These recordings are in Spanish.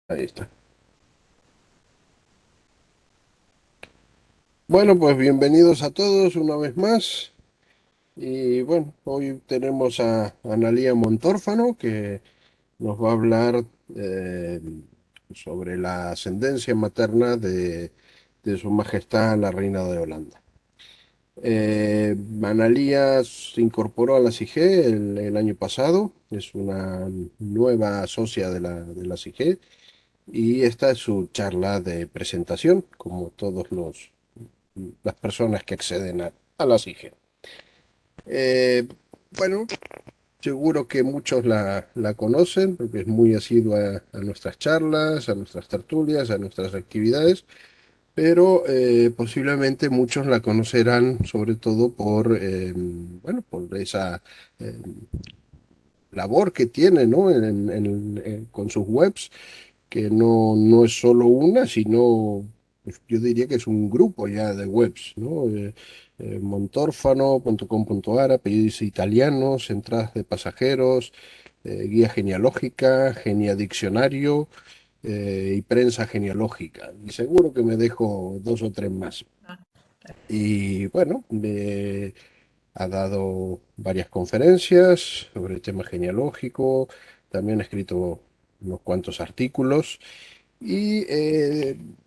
Ahí está. Bueno, pues bienvenidos a todos una vez más. Y bueno, hoy tenemos a Analía Montórfano que nos va a hablar eh, sobre la ascendencia materna de Su Majestad la Reina de Holanda. Analía se incorporó a la CIG el año pasado, es una nueva socia de la CIG y esta es su charla de presentación, como todos las personas que acceden a la SIGE. Eh, bueno, seguro que muchos la conocen porque es muy asidua a nuestras charlas, a nuestras tertulias, a nuestras actividades, pero posiblemente muchos la conocerán sobre todo bueno, por esa eh, labor que tiene, ¿no? Con sus webs, que no es solo una, sino pues, yo diría que es un grupo ya de webs, ¿no? Montórfano.com.ar, apellidos italianos, entradas de pasajeros, guía genealógica, genia diccionario y prensa genealógica. Y seguro que me dejo dos o tres más. Y bueno, ha dado varias conferencias sobre el tema genealógico, también ha escrito unos cuantos artículos y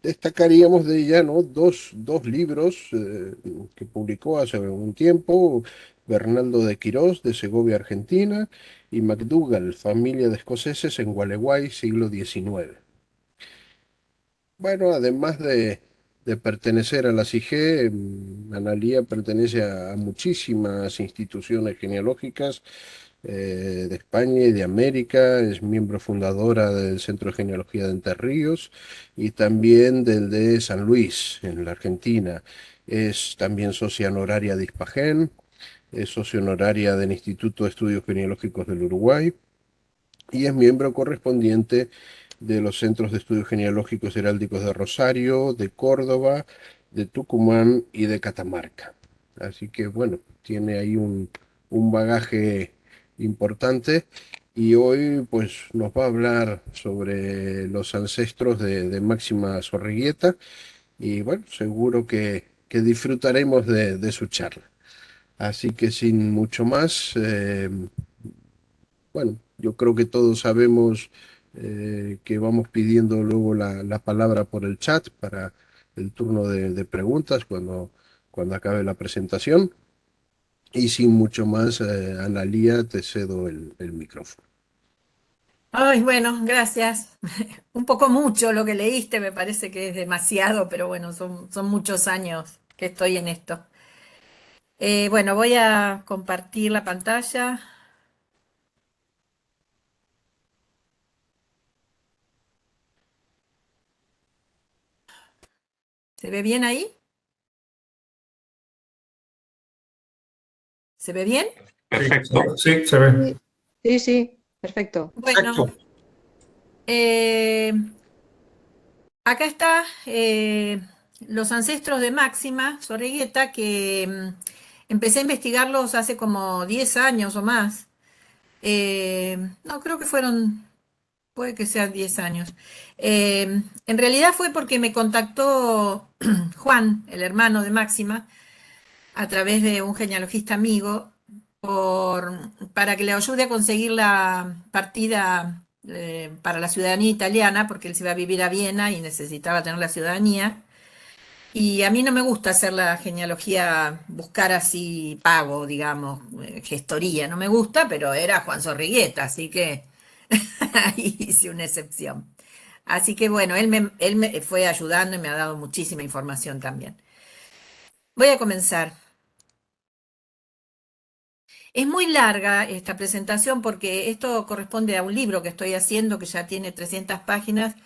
destacaríamos de ella, ¿no? Dos libros que publicó hace un tiempo, Bernaldo de Quirós, de Segovia, Argentina, y MacDougall, Familia de Escoceses en Gualeguay, siglo XIX. Bueno, además de pertenecer a la CIG, Analía pertenece a muchísimas instituciones genealógicas de España y de América, es miembro fundadora del Centro de Genealogía de Entre Ríos y también del de San Luis, en la Argentina. Es también socia honoraria de ISPAGEN, es socia honoraria del Instituto de Estudios Genealógicos del Uruguay y es miembro correspondiente de los Centros de Estudios Genealógicos Heráldicos de Rosario, de Córdoba, de Tucumán y de Catamarca. Así que bueno, tiene ahí un bagaje importante y hoy pues nos va a hablar sobre los ancestros de Máxima Zorriguieta y bueno, seguro que disfrutaremos de su charla. Así que sin mucho más, bueno, yo creo que todos sabemos que vamos pidiendo luego la palabra por el chat para el turno de preguntas cuando acabe la presentación. Y sin mucho más, Analía, te cedo el micrófono. Ay, bueno, gracias. Un poco mucho lo que leíste, me parece que es demasiado, pero bueno, son muchos años que estoy en esto. Bueno, voy a compartir la pantalla. ¿Se ve bien ahí? ¿Se ve bien? Sí, perfecto, sí, se ve. Sí, sí, sí, perfecto. Bueno, Perfecto. eh, acá está los ancestros de Máxima Zorrigueta, que empecé a investigarlos hace como 10 años o más. No, creo que puede que sean 10 años. En realidad fue porque me contactó Juan, el hermano de Máxima, a través de un genealogista amigo, para que le ayude a conseguir la partida para la ciudadanía italiana, porque él se iba a vivir a Viena y necesitaba tener la ciudadanía. Y a mí no me gusta hacer la genealogía, buscar así pago, digamos, gestoría, no me gusta, pero era Juan Zorrigueta, así que ahí hice una excepción. Así que bueno, él me fue ayudando y me ha dado muchísima información también. Voy a comenzar. Es muy larga esta presentación porque esto corresponde a un libro que estoy haciendo que ya tiene 300 páginas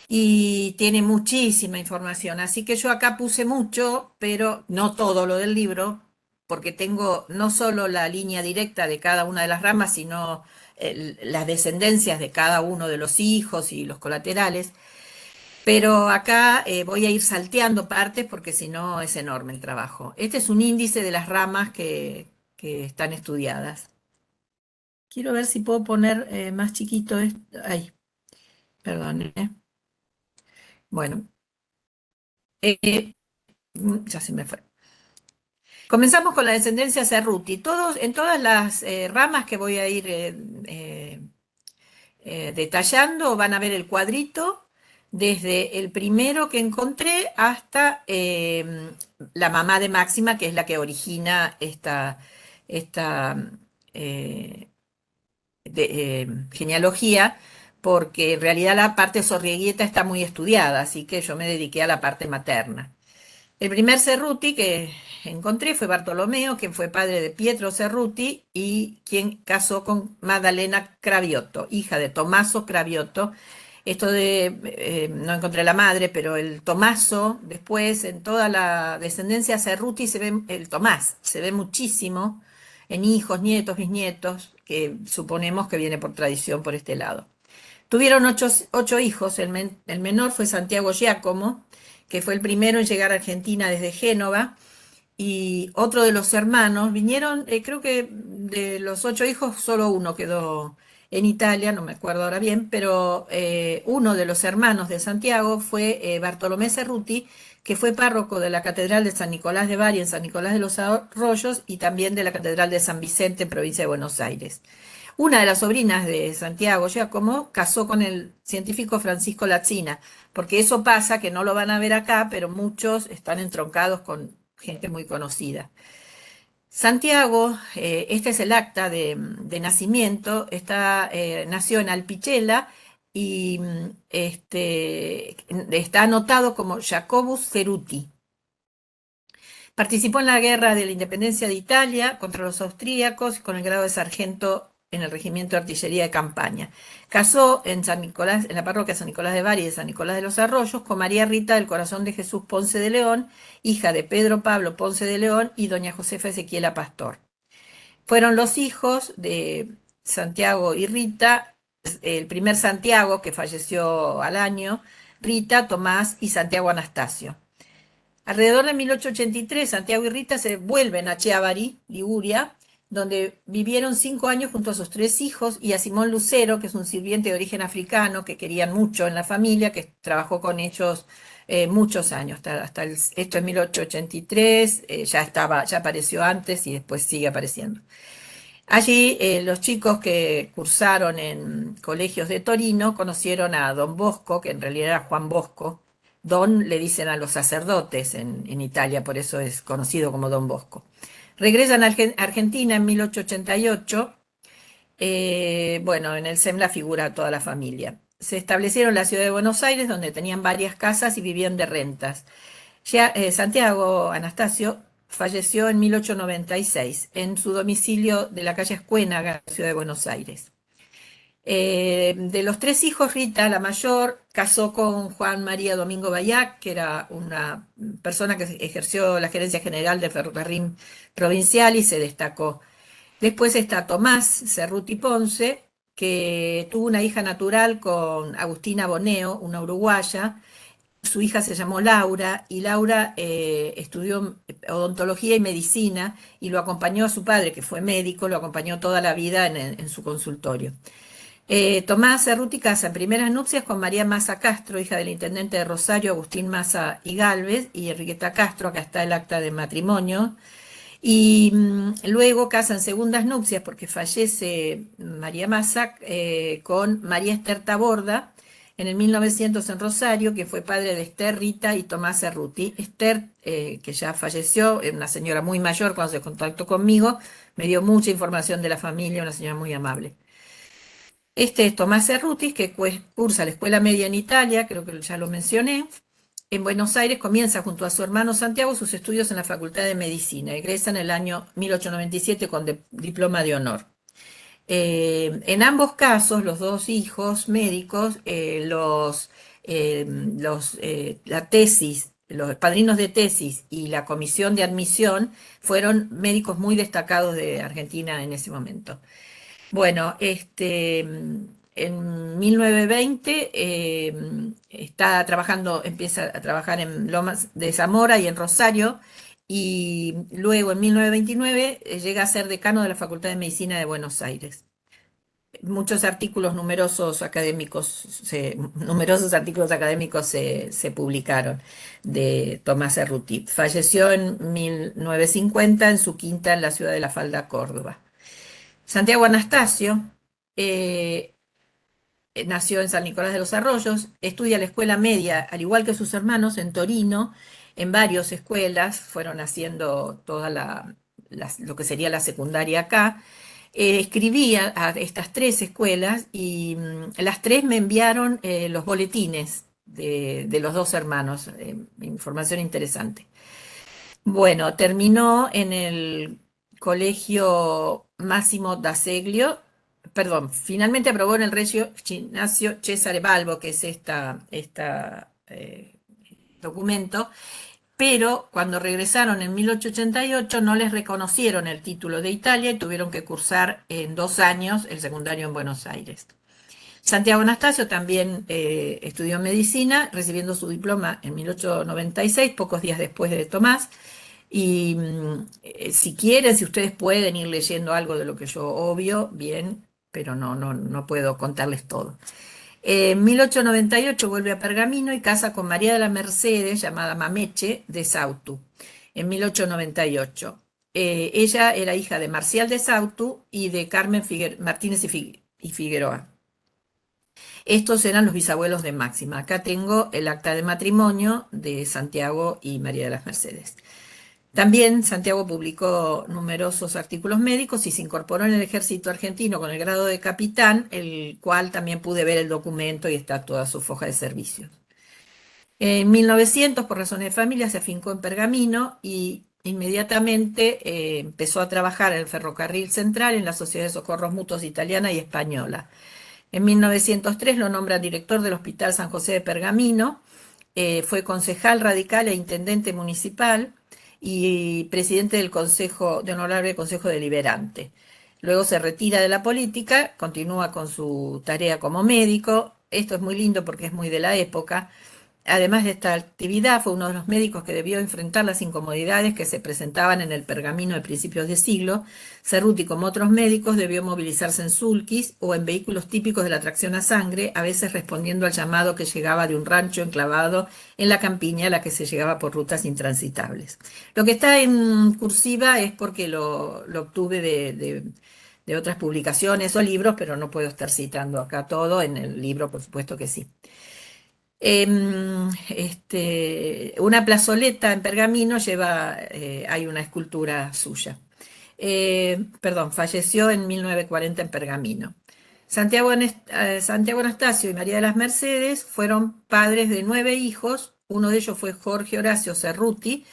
y tiene muchísima información. Así que yo acá puse mucho, pero no todo lo del libro, porque tengo no solo la línea directa de cada una de las ramas, sino las descendencias de cada uno de los hijos y los colaterales. Pero acá voy a ir salteando partes porque si no es enorme el trabajo. Este es un índice de las ramas que están estudiadas. Quiero ver si puedo poner más chiquito esto. Ahí. Perdón, ¿eh? Bueno, ya se me fue. Comenzamos con la descendencia Cerruti. En todas las ramas que voy a ir detallando van a ver el cuadrito desde el primero que encontré hasta la mamá de Máxima, que es la que origina esta eh, genealogía, porque en realidad la parte sorrieguieta está muy estudiada, así que yo me dediqué a la parte materna. El primer Cerruti que encontré fue Bartolomeo, quien fue padre de Pietro Cerruti y quien casó con Maddalena Cravioto, hija de Tommaso Cravioto. No encontré la madre, pero el Tommaso, después en toda la descendencia Cerruti se ve, el Tomás, se ve muchísimo en hijos, nietos, bisnietos, que suponemos que viene por tradición por este lado. Tuvieron ocho hijos, el menor fue Santiago Giacomo, que fue el primero en llegar a Argentina desde Génova, y otro de los hermanos vinieron, creo que de los ocho hijos solo uno quedó en Italia, no me acuerdo ahora bien, pero uno de los hermanos de Santiago fue Bartolomé Cerruti, que fue párroco de la Catedral de San Nicolás de Bari en San Nicolás de los Arroyos y también de la Catedral de San Vicente en provincia de Buenos Aires. Una de las sobrinas de Santiago Giacomo casó con el científico Francisco Lazzina, porque eso pasa, que no lo van a ver acá, pero muchos están entroncados con gente muy conocida. Santiago, este es el acta de nacimiento, nació en Alpichela y está anotado como Jacobus Ceruti. Participó en la Guerra de la Independencia de Italia contra los austríacos con el grado de sargento en el Regimiento de Artillería de Campaña. Casó en San Nicolás, en la parroquia San Nicolás de Bari y de San Nicolás de los Arroyos con María Rita del Corazón de Jesús Ponce de León, hija de Pedro Pablo Ponce de León y doña Josefa Ezequiela Pastor. Fueron los hijos de Santiago y Rita, el primer Santiago que falleció al año, Rita, Tomás y Santiago Anastasio. Alrededor de 1883, Santiago y Rita se vuelven a Chiavari, Liguria, donde vivieron 5 años junto a sus 3 hijos y a Simón Lucero, que es un sirviente de origen africano que querían mucho en la familia, que trabajó con ellos muchos años, esto es 1883, ya apareció antes y después sigue apareciendo. Allí los chicos que cursaron en colegios de Torino conocieron a Don Bosco, que en realidad era Juan Bosco. Don le dicen a los sacerdotes en Italia, por eso es conocido como Don Bosco. Regresan a Argentina en 1888. Bueno, en el SEMLA figura toda la familia. Se establecieron en la ciudad de Buenos Aires, donde tenían varias casas y vivían de rentas. Santiago Anastasio falleció en 1896 en su domicilio de la calle Escuénaga, en la ciudad de Buenos Aires. De los 3 hijos, Rita, la mayor, casó con Juan María Domingo Bayac, que era una persona que ejerció la gerencia general del ferrocarril provincial y se destacó. Después está Tomás Cerruti Ponce, que tuvo una hija natural con Agustina Boneo, una uruguaya. Su hija se llamó Laura y Laura estudió odontología y medicina y lo acompañó a su padre, que fue médico, lo acompañó toda la vida en su consultorio. Tomás Cerruti casa en primeras nupcias con María Massa Castro, hija del intendente de Rosario, Agustín Massa y Galvez, y Enriqueta Castro, acá está el acta de matrimonio. Y luego casa en segundas nupcias porque fallece María Massa con María Esther Taborda en el 1900 en Rosario, que fue padre de Esther, Rita y Tomás Cerruti. Esther, que ya falleció, una señora muy mayor cuando se contactó conmigo, me dio mucha información de la familia, una señora muy amable. Este es Tomás Cerruti, que cursa la escuela media en Italia, creo que ya lo mencioné. En Buenos Aires comienza junto a su hermano Santiago sus estudios en la Facultad de Medicina. Egresa en el año 1897 con diploma de honor. En ambos casos, los dos hijos médicos, la tesis, los padrinos de tesis y la comisión de admisión fueron médicos muy destacados de Argentina en ese momento. Bueno, en 1920 empieza a trabajar en Lomas de Zamora y en Rosario, y luego en 1929 llega a ser decano de la Facultad de Medicina de Buenos Aires. muchos artículos numerosos académicos, numerosos artículos académicos se publicaron de Tomás Cerruti. Falleció en 1950 en su quinta en la ciudad de La Falda, Córdoba. Santiago Anastasio nació en San Nicolás de los Arroyos, estudia la escuela media, al igual que sus hermanos, en Torino, en varias escuelas, fueron haciendo toda lo que sería la secundaria acá. Escribía a estas tres escuelas y las tres me enviaron los boletines de los dos hermanos, información interesante. Bueno, terminó en el Colegio Máximo d'Azeglio, perdón, finalmente aprobó en el Regio Ginnasio Cesare Balbo, que es documento, pero cuando regresaron en 1888 no les reconocieron el título de Italia y tuvieron que cursar en 2 años el secundario en Buenos Aires. Santiago Anastasio también estudió medicina, recibiendo su diploma en 1896, pocos días después de Tomás. Y si quieren, si ustedes pueden ir leyendo algo de lo que yo obvio, bien, pero no puedo contarles todo. En 1898 vuelve a Pergamino y casa con María de la Mercedes, llamada Mameche, de Sautu, en 1898. Ella era hija de Marcial de Sautu y de Carmen Martínez y Figueroa. Estos eran los bisabuelos de Máxima. Acá tengo el acta de matrimonio de Santiago y María de las Mercedes. También Santiago publicó numerosos artículos médicos y se incorporó en el ejército argentino con el grado de capitán, el cual también pude ver el documento y está toda su hoja de servicios. En 1900, por razones de familia, se afincó en Pergamino y inmediatamente empezó a trabajar en el ferrocarril central en la Sociedad de Socorros Mutuos Italiana y Española. En 1903 lo nombran director del Hospital San José de Pergamino, fue concejal radical e intendente municipal y presidente del Honorable Consejo Deliberante. Luego se retira de la política, continúa con su tarea como médico. Esto es muy lindo porque es muy de la época. Además de esta actividad, fue uno de los médicos que debió enfrentar las incomodidades que se presentaban en el Pergamino de principios de siglo. Cerruti, como otros médicos, debió movilizarse en sulkis o en vehículos típicos de la tracción a sangre, a veces respondiendo al llamado que llegaba de un rancho enclavado en la campiña a la que se llegaba por rutas intransitables. Lo que está en cursiva es porque lo obtuve de otras publicaciones o libros, pero no puedo estar citando acá todo. En el libro, por supuesto que sí. Una plazoleta en Pergamino hay una escultura suya. Perdón, falleció en 1940 en Pergamino. Santiago Anastasio y María de las Mercedes fueron padres de 9 hijos. Uno de ellos fue Jorge Horacio Cerruti,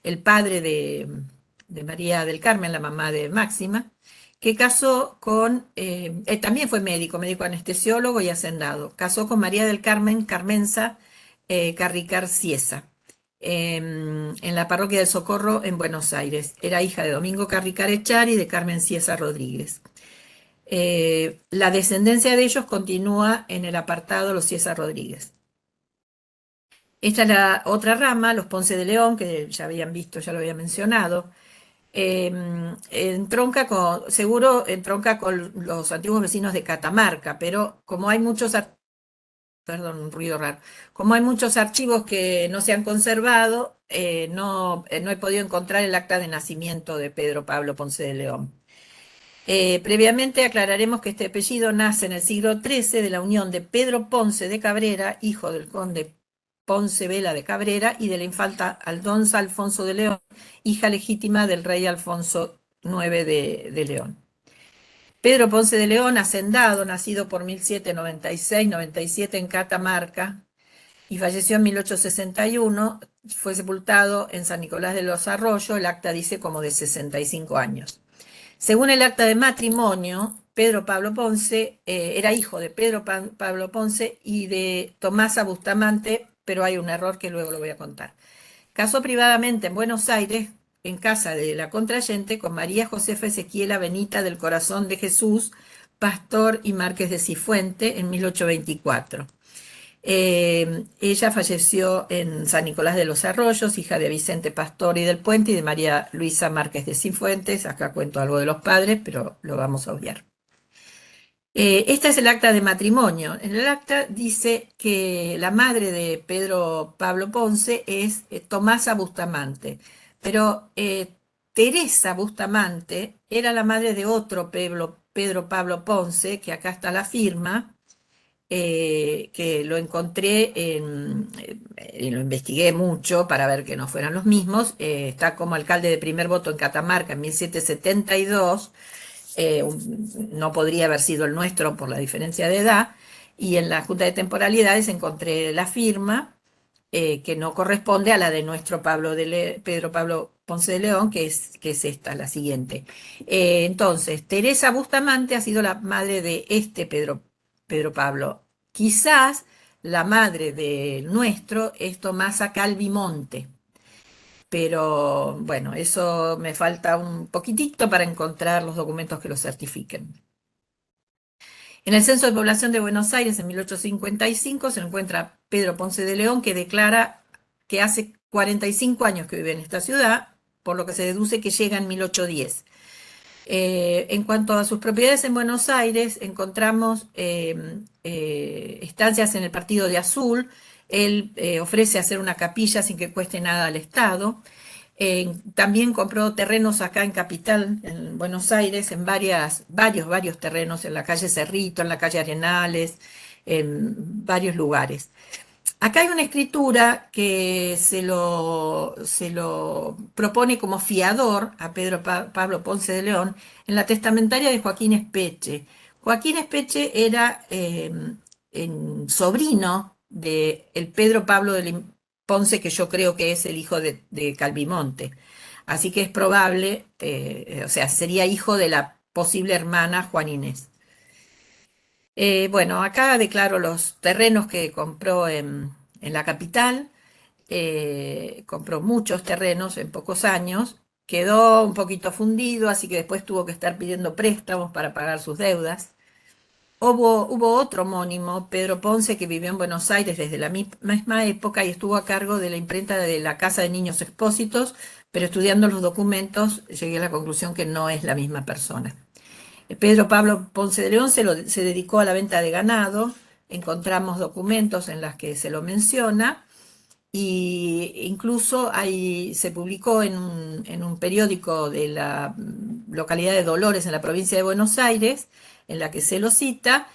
el padre de María del Carmen, la mamá de Máxima, que casó con, también fue médico anestesiólogo y hacendado. Casó con María del Carmen Carmenza Carricar Ciesa, en la parroquia del Socorro en Buenos Aires. Era hija de Domingo Carricar Echar y de Carmen Ciesa Rodríguez. La descendencia de ellos continúa en el apartado los Ciesa Rodríguez. Esta es la otra rama, los Ponce de León, que ya habían visto, ya lo había mencionado. Entronca con los antiguos vecinos de Catamarca, pero como hay muchos, perdón, un ruido raro, como hay muchos archivos que no se han conservado, no he podido encontrar el acta de nacimiento de Pedro Pablo Ponce de León. Previamente aclararemos que este apellido nace en el siglo XIII de la unión de Pedro Ponce de Cabrera, hijo del conde Ponce Vela de Cabrera, y de la infanta Aldonza Alfonso de León, hija legítima del rey Alfonso IX de León. Pedro Ponce de León, hacendado, nacido por 1796-97 en Catamarca y falleció en 1861, fue sepultado en San Nicolás de los Arroyos, el acta dice como de 65 años. Según el acta de matrimonio, Pedro Pablo Ponce era hijo de Pedro Pablo Ponce y de Tomasa Bustamante, pero hay un error que luego lo voy a contar. Casó privadamente en Buenos Aires, en casa de la contrayente, con María Josefa Ezequiela Benita del Corazón de Jesús, pastor y Márquez de Cifuente, en 1824. Ella falleció en San Nicolás de los Arroyos, hija de Vicente Pastor y del Puente y de María Luisa Márquez de Cifuentes. Acá cuento algo de los padres, pero lo vamos a obviar. Esta es el acta de matrimonio. En el acta dice que la madre de Pedro Pablo Ponce es Tomasa Bustamante, pero Teresa Bustamante era la madre de otro Pedro Pablo Ponce, que acá está la firma, que lo encontré, y lo investigué mucho para ver que no fueran los mismos. Está como alcalde de primer voto en Catamarca en 1772. No podría haber sido el nuestro por la diferencia de edad, y en la Junta de Temporalidades encontré la firma, que no corresponde a la de nuestro Pedro Pablo Ponce de León, que es esta, la siguiente. Entonces, Teresa Bustamante ha sido la madre de este Pedro Pablo. Quizás la madre de nuestro es Tomasa Calvimonte, pero bueno, eso me falta un poquitito para encontrar los documentos que lo certifiquen. En el Censo de Población de Buenos Aires en 1855 se encuentra Pedro Ponce de León, que declara que hace 45 años que vive en esta ciudad, por lo que se deduce que llega en 1810. En cuanto a sus propiedades en Buenos Aires, encontramos estancias en el Partido de Azul. Él ofrece hacer una capilla sin que cueste nada al Estado. También compró terrenos acá en Capital, en Buenos Aires, en varios terrenos, en la calle Cerrito, en la calle Arenales, en varios lugares. Acá hay una escritura que se lo propone como fiador a Pedro Pablo Ponce de León en la testamentaria de Joaquín Espeche. Joaquín Espeche era sobrino de el Pedro Pablo de Ponce, que yo creo que es el hijo de Calvimonte. Así que es probable, o sea, sería hijo de la posible hermana Juan Inés. Bueno, acá declaro los terrenos que compró en la capital. Compró muchos terrenos en pocos años. Quedó un poquito fundido, así que después tuvo que estar pidiendo préstamos para pagar sus deudas. Hubo otro homónimo, Pedro Ponce, que vivió en Buenos Aires desde la misma época y estuvo a cargo de la imprenta de la Casa de Niños Expósitos, pero estudiando los documentos llegué a la conclusión que no es la misma persona. Pedro Pablo Ponce de León se dedicó a la venta de ganado. Encontramos documentos en los que se lo menciona, y incluso se publicó en un periódico de la localidad de Dolores, en la provincia de Buenos Aires, en la que se lo cita.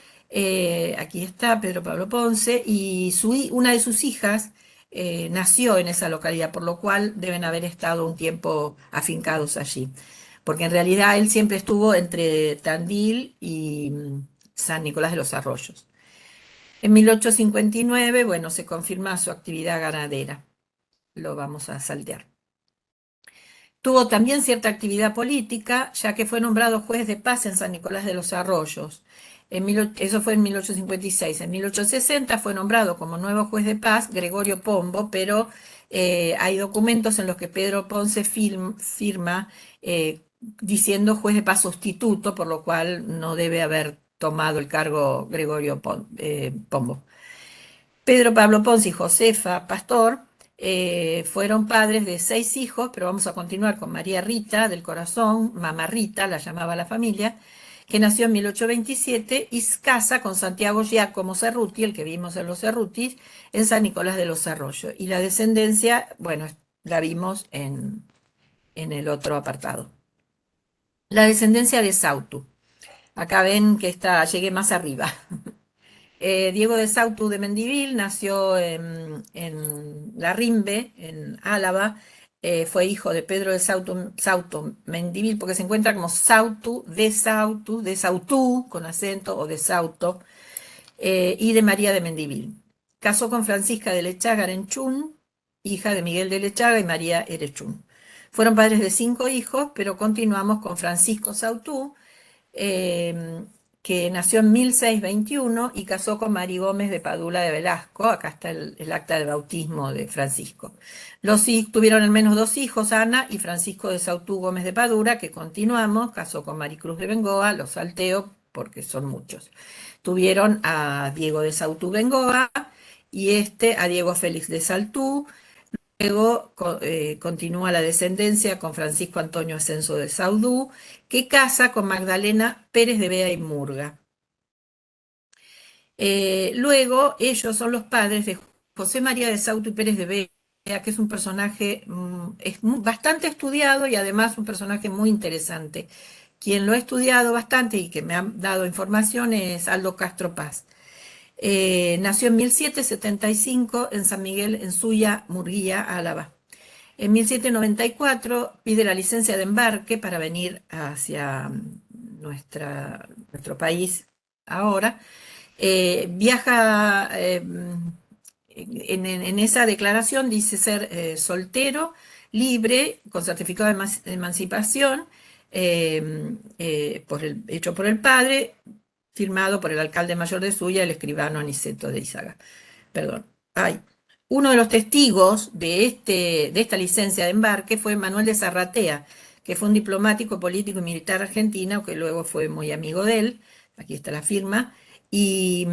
Aquí está Pedro Pablo Ponce, y una de sus hijas nació en esa localidad, por lo cual deben haber estado un tiempo afincados allí, porque en realidad él siempre estuvo entre Tandil y San Nicolás de los Arroyos. En 1859, bueno, se confirma su actividad ganadera. Lo vamos a saltear. Tuvo también cierta actividad política, ya que fue nombrado juez de paz en San Nicolás de los Arroyos. Eso fue en 1856. En 1860 fue nombrado como nuevo juez de paz Gregorio Pombo, pero hay documentos en los que Pedro Ponce firma diciendo juez de paz sustituto, por lo cual no debe haber tomado el cargo Gregorio Pombo. Pedro Pablo Ponce y Josefa Pastor fueron padres de 6 hijos, pero vamos a continuar con María Rita del Corazón, Mamá Rita, la llamaba la familia, que nació en 1827 y se casa con Santiago Giacomo Cerruti, el que vimos en los Cerrutis, en San Nicolás de los Arroyos. Y la descendencia, bueno, la vimos en el otro apartado. La descendencia de Sautu. Acá ven que llegué más arriba. Diego de Sautu de Mendivil nació en Larrimbe, en Álava. Fue hijo de Pedro de Sautu Mendivil, porque se encuentra como Sautu, de Sautú, con acento, o de Sauto, y de María de Mendivil. Casó con Francisca de Lechaga Arenchún, hija de Miguel de Lechaga y María Erechún. Fueron padres de 5 hijos, pero continuamos con Francisco Sautú, que nació en 1621 y casó con Mari Gómez de Padula de Velasco. Acá está el acta de bautismo de Francisco. Tuvieron al menos 2 hijos, Ana y Francisco de Sautú Gómez de Padura, que continuamos. Casó con Maricruz de Bengoa, los salteo porque son muchos. Tuvieron a Diego de Sautú Bengoa y a Diego Félix de Saltú. Luego continúa la descendencia con Francisco Antonio Ascenso de Saudú, que casa con Magdalena Pérez de Bea y Murga. Luego, ellos son los padres de José María de Sauto y Pérez de Vega, que es un personaje bastante estudiado y además un personaje muy interesante. Quien lo ha estudiado bastante y que me ha dado información es Aldo Castro Paz. Nació en 1775 en San Miguel, en Suya, Murguía, Álava. En 1794 pide la licencia de embarque para venir hacia nuestro país ahora. Viaja, en esa declaración dice ser soltero, libre, con certificado de emancipación, hecho por el padre, firmado por el alcalde mayor de Suya, el escribano Aniceto de Izaga. Perdón. Ay. Uno de los testigos de esta licencia de embarque fue Manuel de Zarratea, que fue un diplomático, político y militar argentino, que luego fue muy amigo de él. Aquí está la firma. Y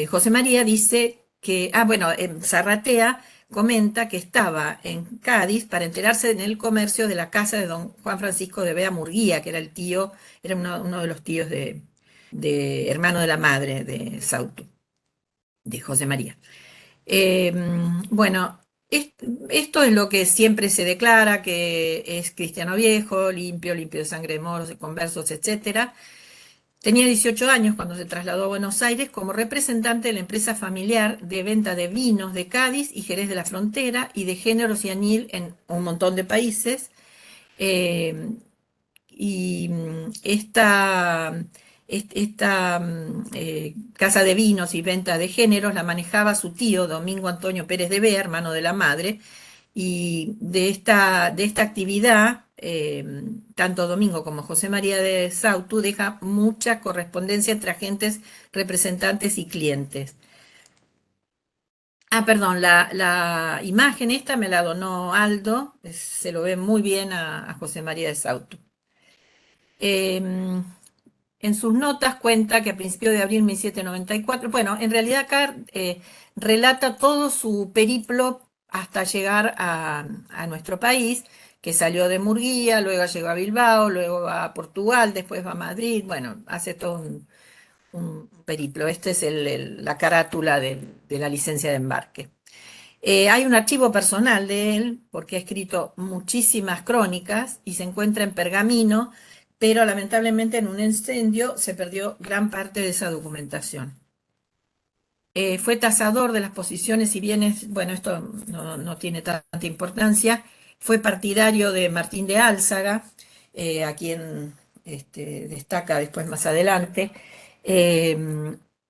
José María dice que, bueno, Zarratea comenta que estaba en Cádiz para enterarse en el comercio de la casa de don Juan Francisco de Bea Murguía, que era el tío, era uno de los tíos hermano de la madre de Sautu, de José María. Eh, bueno, esto es lo que siempre se declara, que es cristiano viejo, limpio de sangre de moros, de conversos, etc. Tenía 18 años cuando se trasladó a Buenos Aires como representante de la empresa familiar de venta de vinos de Cádiz y Jerez de la Frontera y de géneros y añil en un montón de países. Eh, y esta casa de vinos y venta de géneros la manejaba su tío Domingo Antonio Pérez de Bea, hermano de la madre, y de esta actividad, tanto Domingo como José María de Sautu deja mucha correspondencia entre agentes, representantes y clientes. Perdón, la imagen esta me la donó Aldo, se lo ve muy bien a José María de Sautu. En sus notas cuenta que a principios de abril de 1794, bueno, en realidad acá relata todo su periplo hasta llegar a nuestro país, que salió de Murguía, luego llegó a Bilbao, luego va a Portugal, después va a Madrid, bueno, hace todo un periplo. Esta es la carátula de la licencia de embarque. Hay un archivo personal de él, porque ha escrito muchísimas crónicas y se encuentra en pergamino, pero lamentablemente en un incendio se perdió gran parte de esa documentación. Fue tasador de las posiciones y bienes, bueno, esto no tiene tanta importancia. Fue partidario de Martín de Álzaga, a quien destaca después más adelante.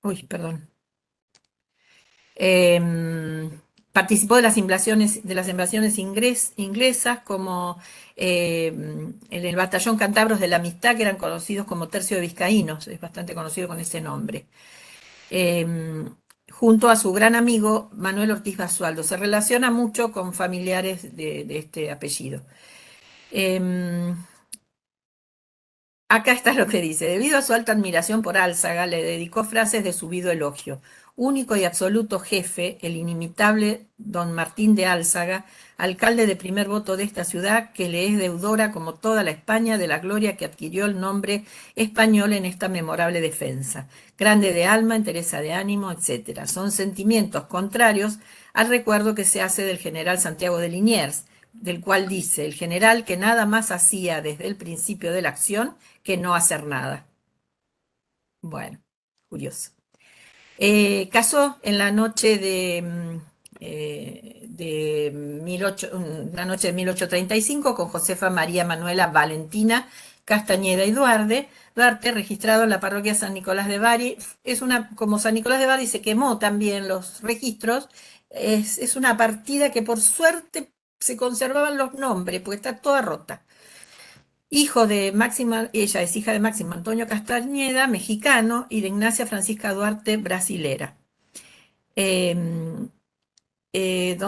Uy, perdón. Participó de las invasiones inglesas, como en el batallón Cantabros de la Amistad, que eran conocidos como Tercio de Vizcaínos, es bastante conocido con ese nombre. Junto a su gran amigo Manuel Ortiz Basualdo. Se relaciona mucho con familiares de este apellido. Acá está lo que dice. Debido a su alta admiración por Álzaga, le dedicó frases de subido elogio. Único y absoluto jefe, el inimitable don Martín de Álzaga, alcalde de primer voto de esta ciudad, que le es deudora, como toda la España, de la gloria que adquirió el nombre español en esta memorable defensa. Grande de alma, entereza de ánimo, etc. Son sentimientos contrarios al recuerdo que se hace del general Santiago de Liniers, del cual dice el general que nada más hacía desde el principio de la acción que no hacer nada. Bueno, curioso. Casó en la noche la noche de 1835 con Josefa María Manuela Valentina Castañeda y Duarte, registrado en la parroquia San Nicolás de Bari. Como San Nicolás de Bari se quemó también los registros, es una partida que por suerte se conservaban los nombres, porque está toda rota. Ella es hija de Máximo Antonio Castañeda, mexicano, y de Ignacia Francisca Duarte, brasilera. Don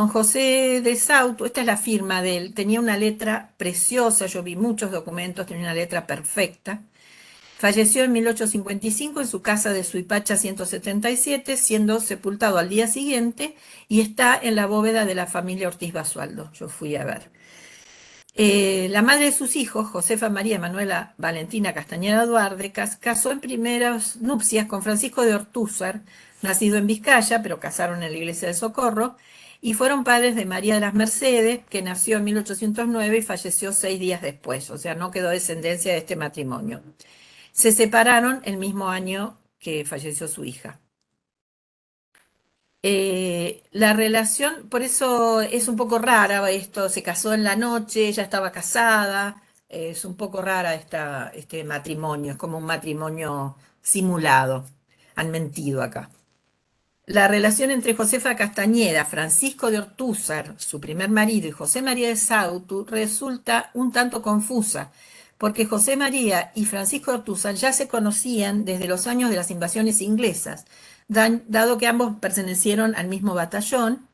José de Sautu, esta es la firma de él, tenía una letra preciosa, yo vi muchos documentos, tenía una letra perfecta. Falleció en 1855 en su casa de Suipacha 177, siendo sepultado al día siguiente, y está en la bóveda de la familia Ortiz Basualdo. Yo fui a ver. La madre de sus hijos, Josefa María Manuela Valentina Castañeda Duarte, casó en primeras nupcias con Francisco de Ortúzar, nacido en Vizcaya, pero casaron en la iglesia de Socorro, y fueron padres de María de las Mercedes, que nació en 1809 y falleció 6 días después, o sea, no quedó descendencia de este matrimonio. Se separaron el mismo año que falleció su hija. La relación, por eso es un poco rara esto, se casó en la noche, ella estaba casada, es un poco rara este matrimonio, es como un matrimonio simulado, han mentido acá. La relación entre Josefa Castañeda, Francisco de Ortúzar, su primer marido, y José María de Sautu resulta un tanto confusa, porque José María y Francisco de Ortúzar ya se conocían desde los años de las invasiones inglesas, dado que ambos pertenecieron al mismo batallón,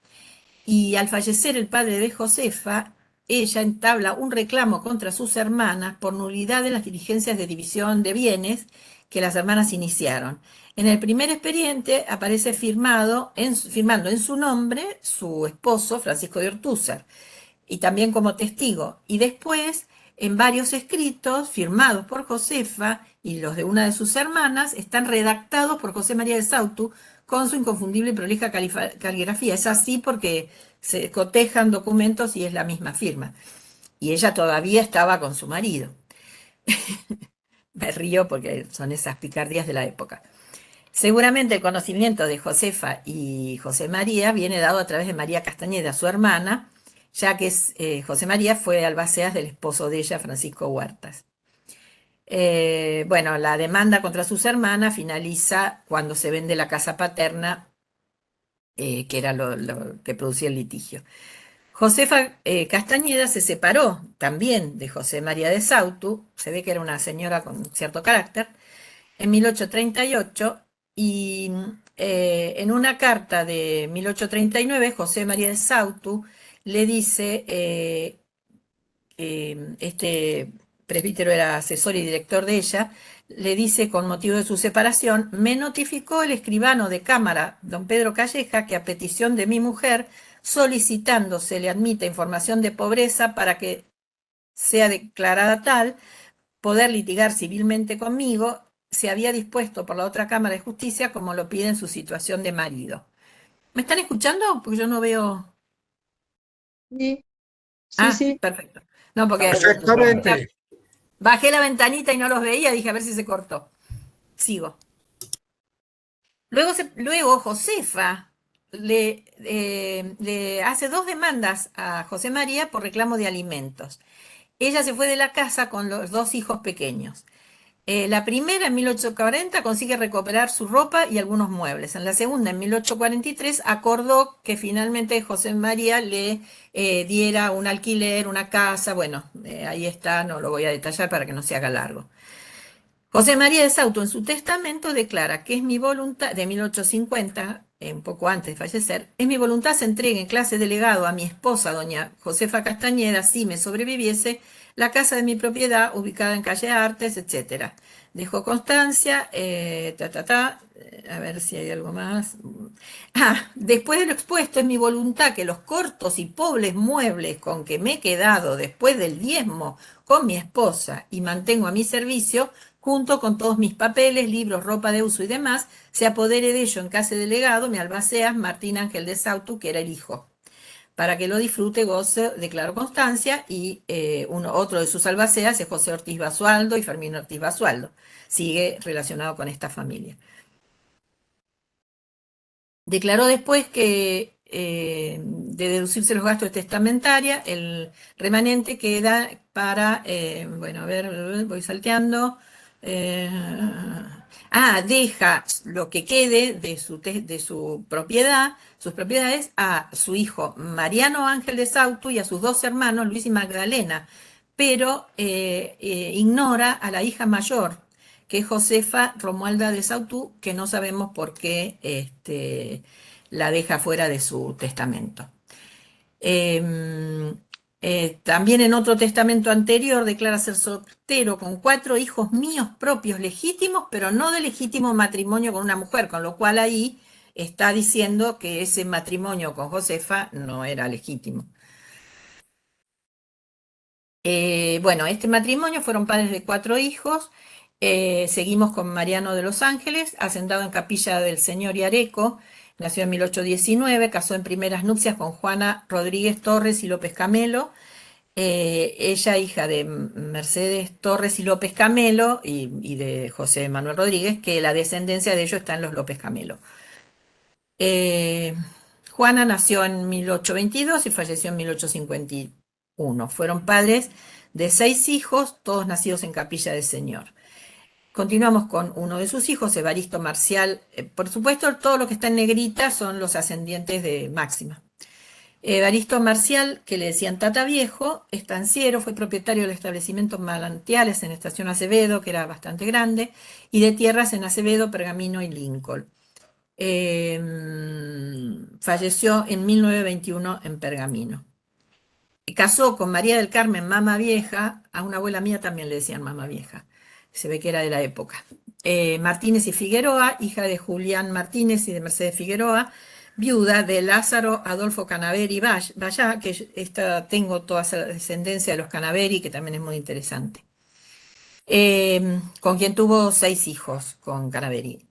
y al fallecer el padre de Josefa, ella entabla un reclamo contra sus hermanas por nulidad de las diligencias de división de bienes que las hermanas iniciaron. En el primer expediente aparece firmando en su nombre su esposo, Francisco de Ortúzar, y también como testigo. Y después, en varios escritos firmados por Josefa y los de una de sus hermanas, están redactados por José María de Sautu con su inconfundible y prolija caligrafía. Es así porque se cotejan documentos y es la misma firma. Y ella todavía estaba con su marido. Me río porque son esas picardías de la época. Seguramente el conocimiento de Josefa y José María viene dado a través de María Castañeda, su hermana, ya que José María fue albaceas del esposo de ella, Francisco Huertas. Bueno, la demanda contra sus hermanas finaliza cuando se vende la casa paterna, que era lo que producía el litigio. Josefa Castañeda se separó también de José María de Sautu, se ve que era una señora con cierto carácter, en 1838 y en una carta de 1839 José María de Sautu le dice, este presbítero era asesor y director de ella, le dice con motivo de su separación, me notificó el escribano de Cámara, don Pedro Calleja, que a petición de mi mujer, solicitando se le admita información de pobreza para que sea declarada tal, poder litigar civilmente conmigo, se había dispuesto por la otra Cámara de Justicia como lo pide en su situación de marido. ¿Me están escuchando? Porque yo no veo. Sí, sí, Ah, sí. perfecto. No, porque Perfectamente. bajé la ventanita y no los veía, dije a ver si se cortó. Sigo. Luego Josefa le hace 2 demandas a José María por reclamo de alimentos. Ella se fue de la casa con los 2 hijos pequeños. La primera, en 1840, consigue recuperar su ropa y algunos muebles. En la segunda, en 1843, acordó que finalmente José María le diera un alquiler, una casa. Bueno, ahí está, no lo voy a detallar para que no se haga largo. José María de Sauto en su testamento declara que es mi voluntad, de 1850, un poco antes de fallecer, es mi voluntad se entregue en clase de legado a mi esposa, doña Josefa Castañeda, si me sobreviviese, la casa de mi propiedad ubicada en calle Artes, etc. Dejo constancia, a ver si hay algo más. Después de lo expuesto, es mi voluntad que los cortos y pobres muebles con que me he quedado después del diezmo con mi esposa y mantengo a mi servicio, junto con todos mis papeles, libros, ropa de uso y demás, se apodere de ello en casa de legado mi albaceas Martín Ángel de Sautu, que era el hijo, para que lo disfrute, goce, declaro constancia, y otro de sus albaceas es José Ortiz Basualdo y Fermín Ortiz Basualdo. Sigue relacionado con esta familia. Declaró después que de deducirse los gastos testamentaria, el remanente queda para, bueno, a ver, voy salteando. eh, Deja lo que quede de su propiedad, sus propiedades, a su hijo Mariano Ángel de Sautu y a sus 2 hermanos, Luis y Magdalena, pero ignora a la hija mayor, que es Josefa Romualda de Sautú, que no sabemos por qué la deja fuera de su testamento. También en otro testamento anterior declara ser soltero con 4 hijos míos propios legítimos, pero no de legítimo matrimonio con una mujer, con lo cual ahí está diciendo que ese matrimonio con Josefa no era legítimo. Bueno, este matrimonio fueron padres de 4 hijos. Seguimos con Mariano de los Ángeles, hacendado en Capilla del Señor y Areco. Nació en 1819, casó en primeras nupcias con Juana Rodríguez Torres y López Camelo. Ella, hija de Mercedes Torres y López Camelo y de José Manuel Rodríguez, que la descendencia de ellos está en los López Camelo. Eh, Juana nació en 1822 y falleció en 1851. Fueron padres de 6 hijos, todos nacidos en Capilla del Señor. Continuamos con uno de sus hijos, Evaristo Marcial. Por supuesto, todo lo que está en negrita son los ascendientes de Máxima. Evaristo Marcial, que le decían Tata Viejo, estanciero, fue propietario del establecimiento Manantiales en Estación Acevedo, que era bastante grande, y de tierras en Acevedo, Pergamino y Lincoln. Falleció en 1921 en Pergamino. Casó con María del Carmen Mama Vieja, a una abuela mía también le decían Mama Vieja, se ve que era de la época. Martínez y Figueroa, hija de Julián Martínez y de Mercedes Figueroa, viuda de Lázaro Adolfo Canaveri Vallá, que tengo toda esa descendencia de los Canaveri, que también es muy interesante. Con quien tuvo 6 hijos, con Canaveri.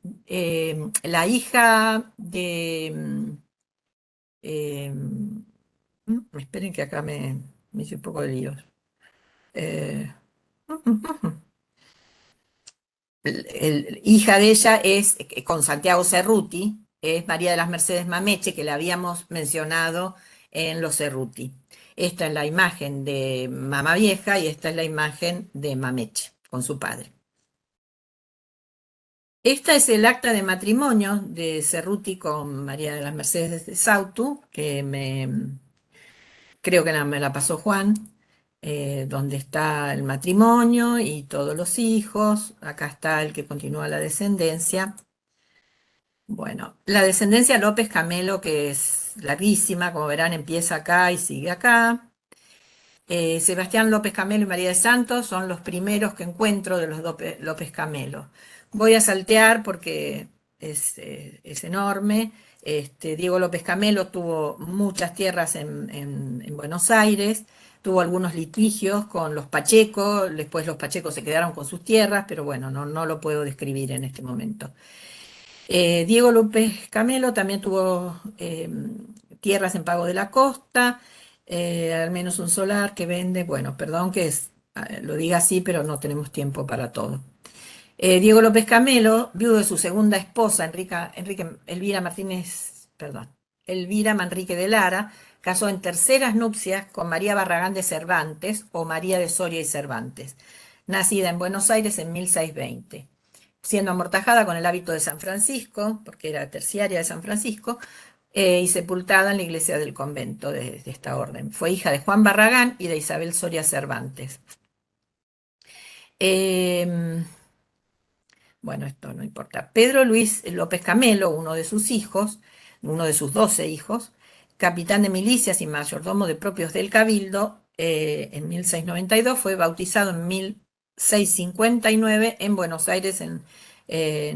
La hija de... esperen que acá me hice un poco de líos. Eh, hija de ella es, con Santiago Cerruti, es María de las Mercedes Mameche, que la habíamos mencionado en los Cerruti. Esta es la imagen de Mama Vieja y esta es la imagen de Mameche, con su padre. Esta es el acta de matrimonio de Cerruti con María de las Mercedes de Sautu, que creo que me la pasó Juan, donde está el matrimonio y todos los hijos. Acá está el que continúa la descendencia. Bueno, la descendencia López Camelo, que es larguísima, como verán, empieza acá y sigue acá. Sebastián López Camelo y María de Santos son los primeros que encuentro de los López Camelo. Voy a saltear porque es enorme. Diego López Camelo tuvo muchas tierras en Buenos Aires, tuvo algunos litigios con los Pacheco, después los Pacheco se quedaron con sus tierras, pero bueno, no lo puedo describir en este momento. Diego López Camelo también tuvo tierras en Pago de la Costa, al menos un solar que vende, bueno, perdón que lo diga así, pero no tenemos tiempo para todo. Diego López Camelo, viudo de su segunda esposa, Elvira Martínez, perdón, Elvira Manrique de Lara, casó en terceras nupcias con María Barragán de Cervantes o María de Soria y Cervantes, nacida en Buenos Aires en 1620. Siendo amortajada con el hábito de San Francisco, porque era terciaria de San Francisco, y sepultada en la iglesia del convento de esta orden. Fue hija de Juan Barragán y de Isabel Soria Cervantes. Bueno, esto no importa. Pedro Luis López Camelo, uno de sus hijos, uno de sus 12 hijos, capitán de milicias y mayordomo de propios del Cabildo, en 1692, fue bautizado en 1659 en Buenos Aires, en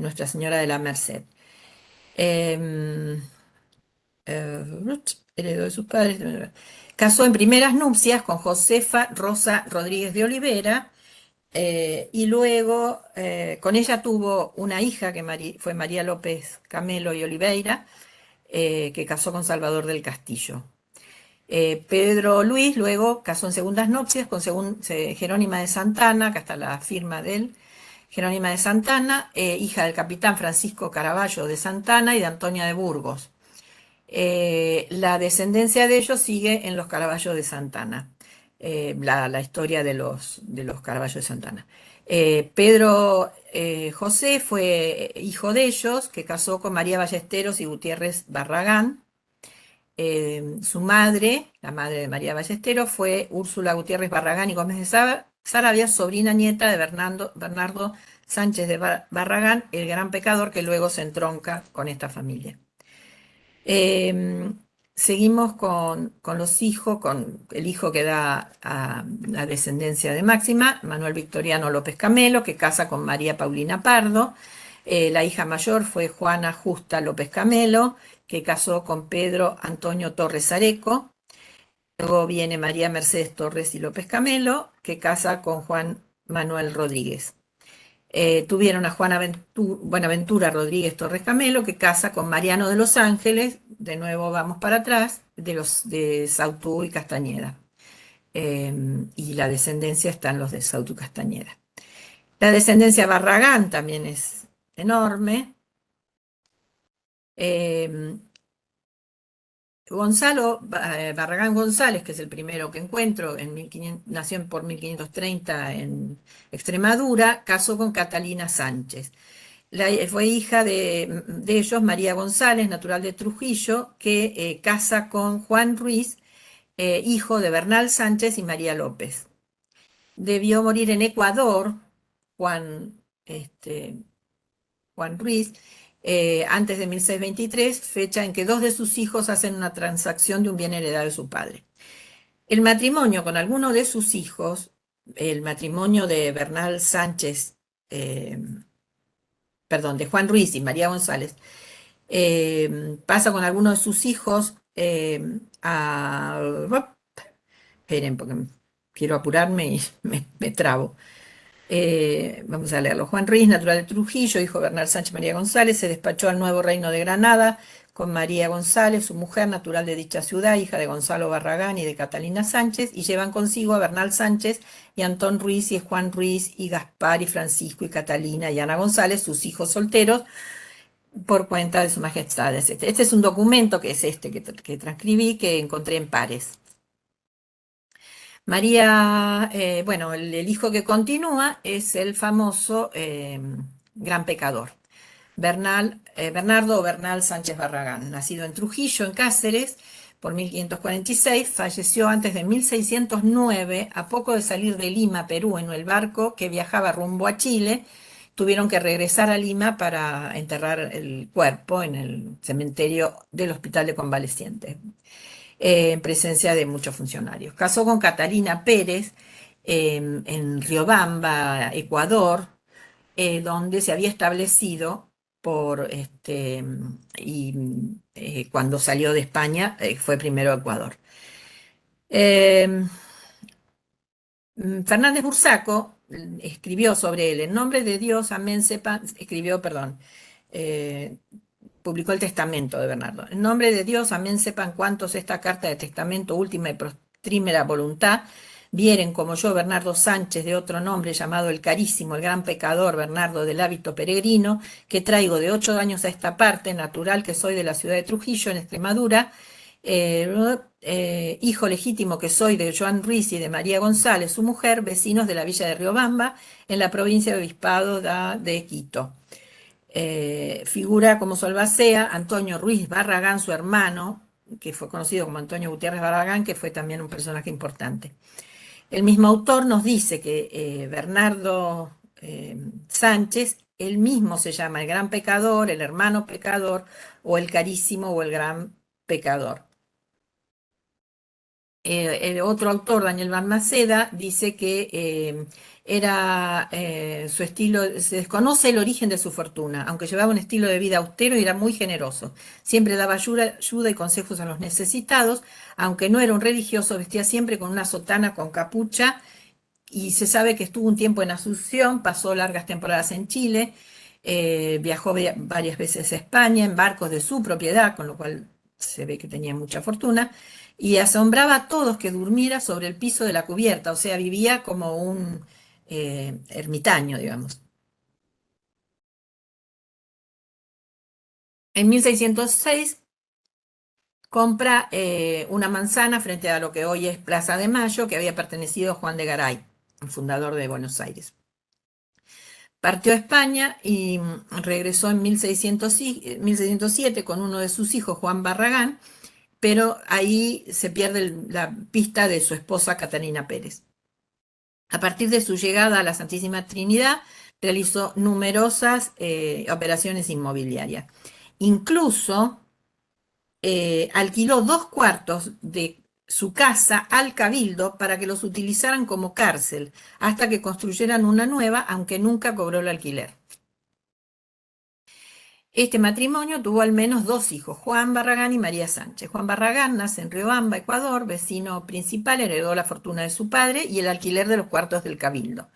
Nuestra Señora de la Merced. Heredó de sus padres. Casó en primeras nupcias con Josefa Rosa Rodríguez de Olivera, y luego con ella tuvo una hija que fue María López Camelo y Oliveira, que casó con Salvador del Castillo. Pedro Luis luego casó en segundas nupcias con Jerónima de Santana, acá está la firma de él, Jerónima de Santana, hija del capitán Francisco Caraballo de Santana y de Antonia de Burgos. La descendencia de ellos sigue en los Caraballo de Santana, la historia de los Caraballo de Santana. Pedro José fue hijo de ellos, que casó con María Ballesteros y Gutiérrez Barragán. Su madre, la madre de María Ballesteros, fue Úrsula Gutiérrez Barragán y Gómez de Saravia, sobrina nieta de Bernardo Sánchez de Barragán, el gran pecador que luego se entronca con esta familia. Seguimos con los hijos, con el hijo que da a la descendencia de Máxima, Manuel Victoriano López Camelo, que casa con María Paulina Pardo. La hija mayor fue Juana Justa López Camelo, que casó con Pedro Antonio Torres Areco. Luego viene María Mercedes Torres y López Camelo, que casa con Juan Manuel Rodríguez. Tuvieron a Buenaventura Rodríguez Torres Camelo, que casa con Mariano de los Ángeles, de nuevo vamos para atrás, de Sautú y Castañeda. Y la descendencia está en los de Sautú y Castañeda. La descendencia Barragán también es enorme. Gonzalo Barragán González, que es el primero que encuentro, nació por 1530 en Extremadura, casó con Catalina Sánchez. Fue hija de ellos, María González, natural de Trujillo, que casa con Juan Ruiz, hijo de Bernal Sánchez y María López. Debió morir en Ecuador, Juan, Juan Ruiz, antes de 1623, fecha en que dos de sus hijos hacen una transacción de un bien heredado de su padre. El matrimonio con alguno de sus hijos, el matrimonio de Bernal Sánchez, perdón, de Juan Ruiz y María González, pasa con alguno de sus hijos esperen, porque quiero apurarme y me trabo. Vamos a leerlo. Juan Ruiz, natural de Trujillo, hijo de Bernal Sánchez María González, se despachó al nuevo reino de Granada con María González, su mujer, natural de dicha ciudad, hija de Gonzalo Barragán y de Catalina Sánchez, y llevan consigo a Bernal Sánchez y Antón Ruiz y Juan Ruiz y Gaspar y Francisco y Catalina y Ana González, sus hijos solteros, por cuenta de su majestad. Este es un documento que es que transcribí, que encontré en Pares. María, bueno, el hijo que continúa es el famoso gran pecador, Bernardo o Bernal Sánchez Barragán, nacido en Trujillo, en Cáceres, por 1546, falleció antes de 1609, a poco de salir de Lima, Perú, en el barco que viajaba rumbo a Chile. Tuvieron que regresar a Lima para enterrar el cuerpo en el cementerio del Hospital de Convalecientes, en presencia de muchos funcionarios. Casó con Catalina Pérez en Riobamba, Ecuador, donde se había establecido cuando salió de España fue primero a Ecuador. Fernández Bursaco escribió sobre él, en nombre de Dios, amén sepan, publicó el testamento de Bernardo. En nombre de Dios, amén sepan cuantos esta carta de testamento última y postrímera voluntad vieren como yo, Bernardo Sánchez, de otro nombre llamado el carísimo, el gran pecador, Bernardo del hábito peregrino, que traigo de 8 años a esta parte, natural que soy de la ciudad de Trujillo, en Extremadura, hijo legítimo que soy de Joan Ruiz y de María González, su mujer, vecinos de la villa de Riobamba, en la provincia de Obispado de Quito. Figura como su albacea Antonio Ruiz Barragán, su hermano, que fue conocido como Antonio Gutiérrez Barragán, que fue también un personaje importante. El mismo autor nos dice que Bernardo Sánchez, él mismo se llama el gran pecador, el hermano pecador, o el carísimo o el gran pecador. El otro autor, Daniel Balmaceda, dice que era su estilo, se desconoce el origen de su fortuna, aunque llevaba un estilo de vida austero y era muy generoso. Siempre daba ayuda y consejos a los necesitados, aunque no era un religioso, vestía siempre con una sotana con capucha, y se sabe que estuvo un tiempo en Asunción, pasó largas temporadas en Chile, viajó varias veces a España en barcos de su propiedad, con lo cual se ve que tenía mucha fortuna, y asombraba a todos que durmiera sobre el piso de la cubierta, o sea, vivía como un ermitaño, digamos. En 1606 compra una manzana frente a lo que hoy es Plaza de Mayo, que había pertenecido a Juan de Garay, el fundador de Buenos Aires. Partió a España y regresó en 1607 con uno de sus hijos, Juan Barragán, pero ahí se pierde la pista de su esposa Catalina Pérez. A partir de su llegada a la Santísima Trinidad, realizó numerosas operaciones inmobiliarias. Incluso alquiló 2 cuartos de su casa al cabildo para que los utilizaran como cárcel, hasta que construyeran una nueva, aunque nunca cobró el alquiler. Este matrimonio tuvo al menos 2 hijos, Juan Barragán y María Sánchez. Juan Barragán nace en Riobamba, Ecuador, vecino principal, heredó la fortuna de su padre y el alquiler de los cuartos del Cabildo.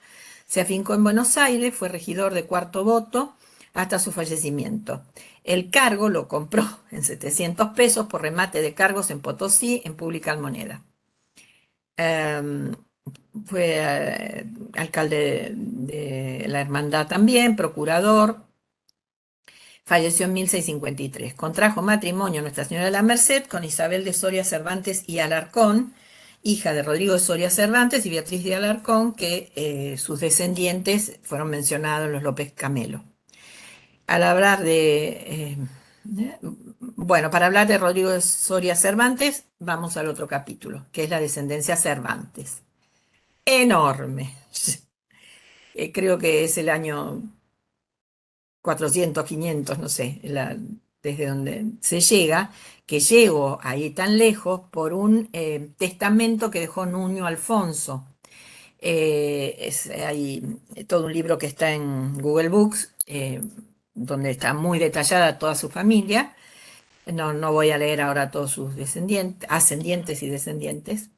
Se afincó en Buenos Aires, fue regidor de cuarto voto hasta su fallecimiento. El cargo lo compró en 700 pesos por remate de cargos en Potosí, en Pública Almoneda. Fue alcalde de la Hermandad también, procurador. Falleció en 1653. Contrajo matrimonio Nuestra Señora de la Merced con Isabel de Soria Cervantes y Alarcón, hija de Rodrigo de Soria Cervantes y Beatriz de Alarcón, que sus descendientes fueron mencionados en los López Camelo. Al hablar bueno, para hablar de Rodrigo de Soria Cervantes, vamos al otro capítulo, que es la descendencia Cervantes. Enorme. Creo que es el año 400, 500, no sé, desde donde se llega, que llego ahí tan lejos por un testamento que dejó Nuño Alfonso. Hay todo un libro que está en Google Books, donde está muy detallada toda su familia. No voy a leer ahora todos sus descendientes, ascendientes y descendientes.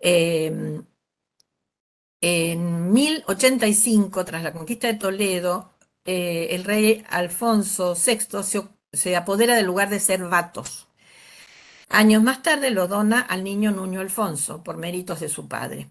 En 1085, tras la conquista de Toledo, el rey Alfonso VI se apodera del lugar de Cervatos. Años más tarde lo dona al niño Nuño Alfonso, por méritos de su padre.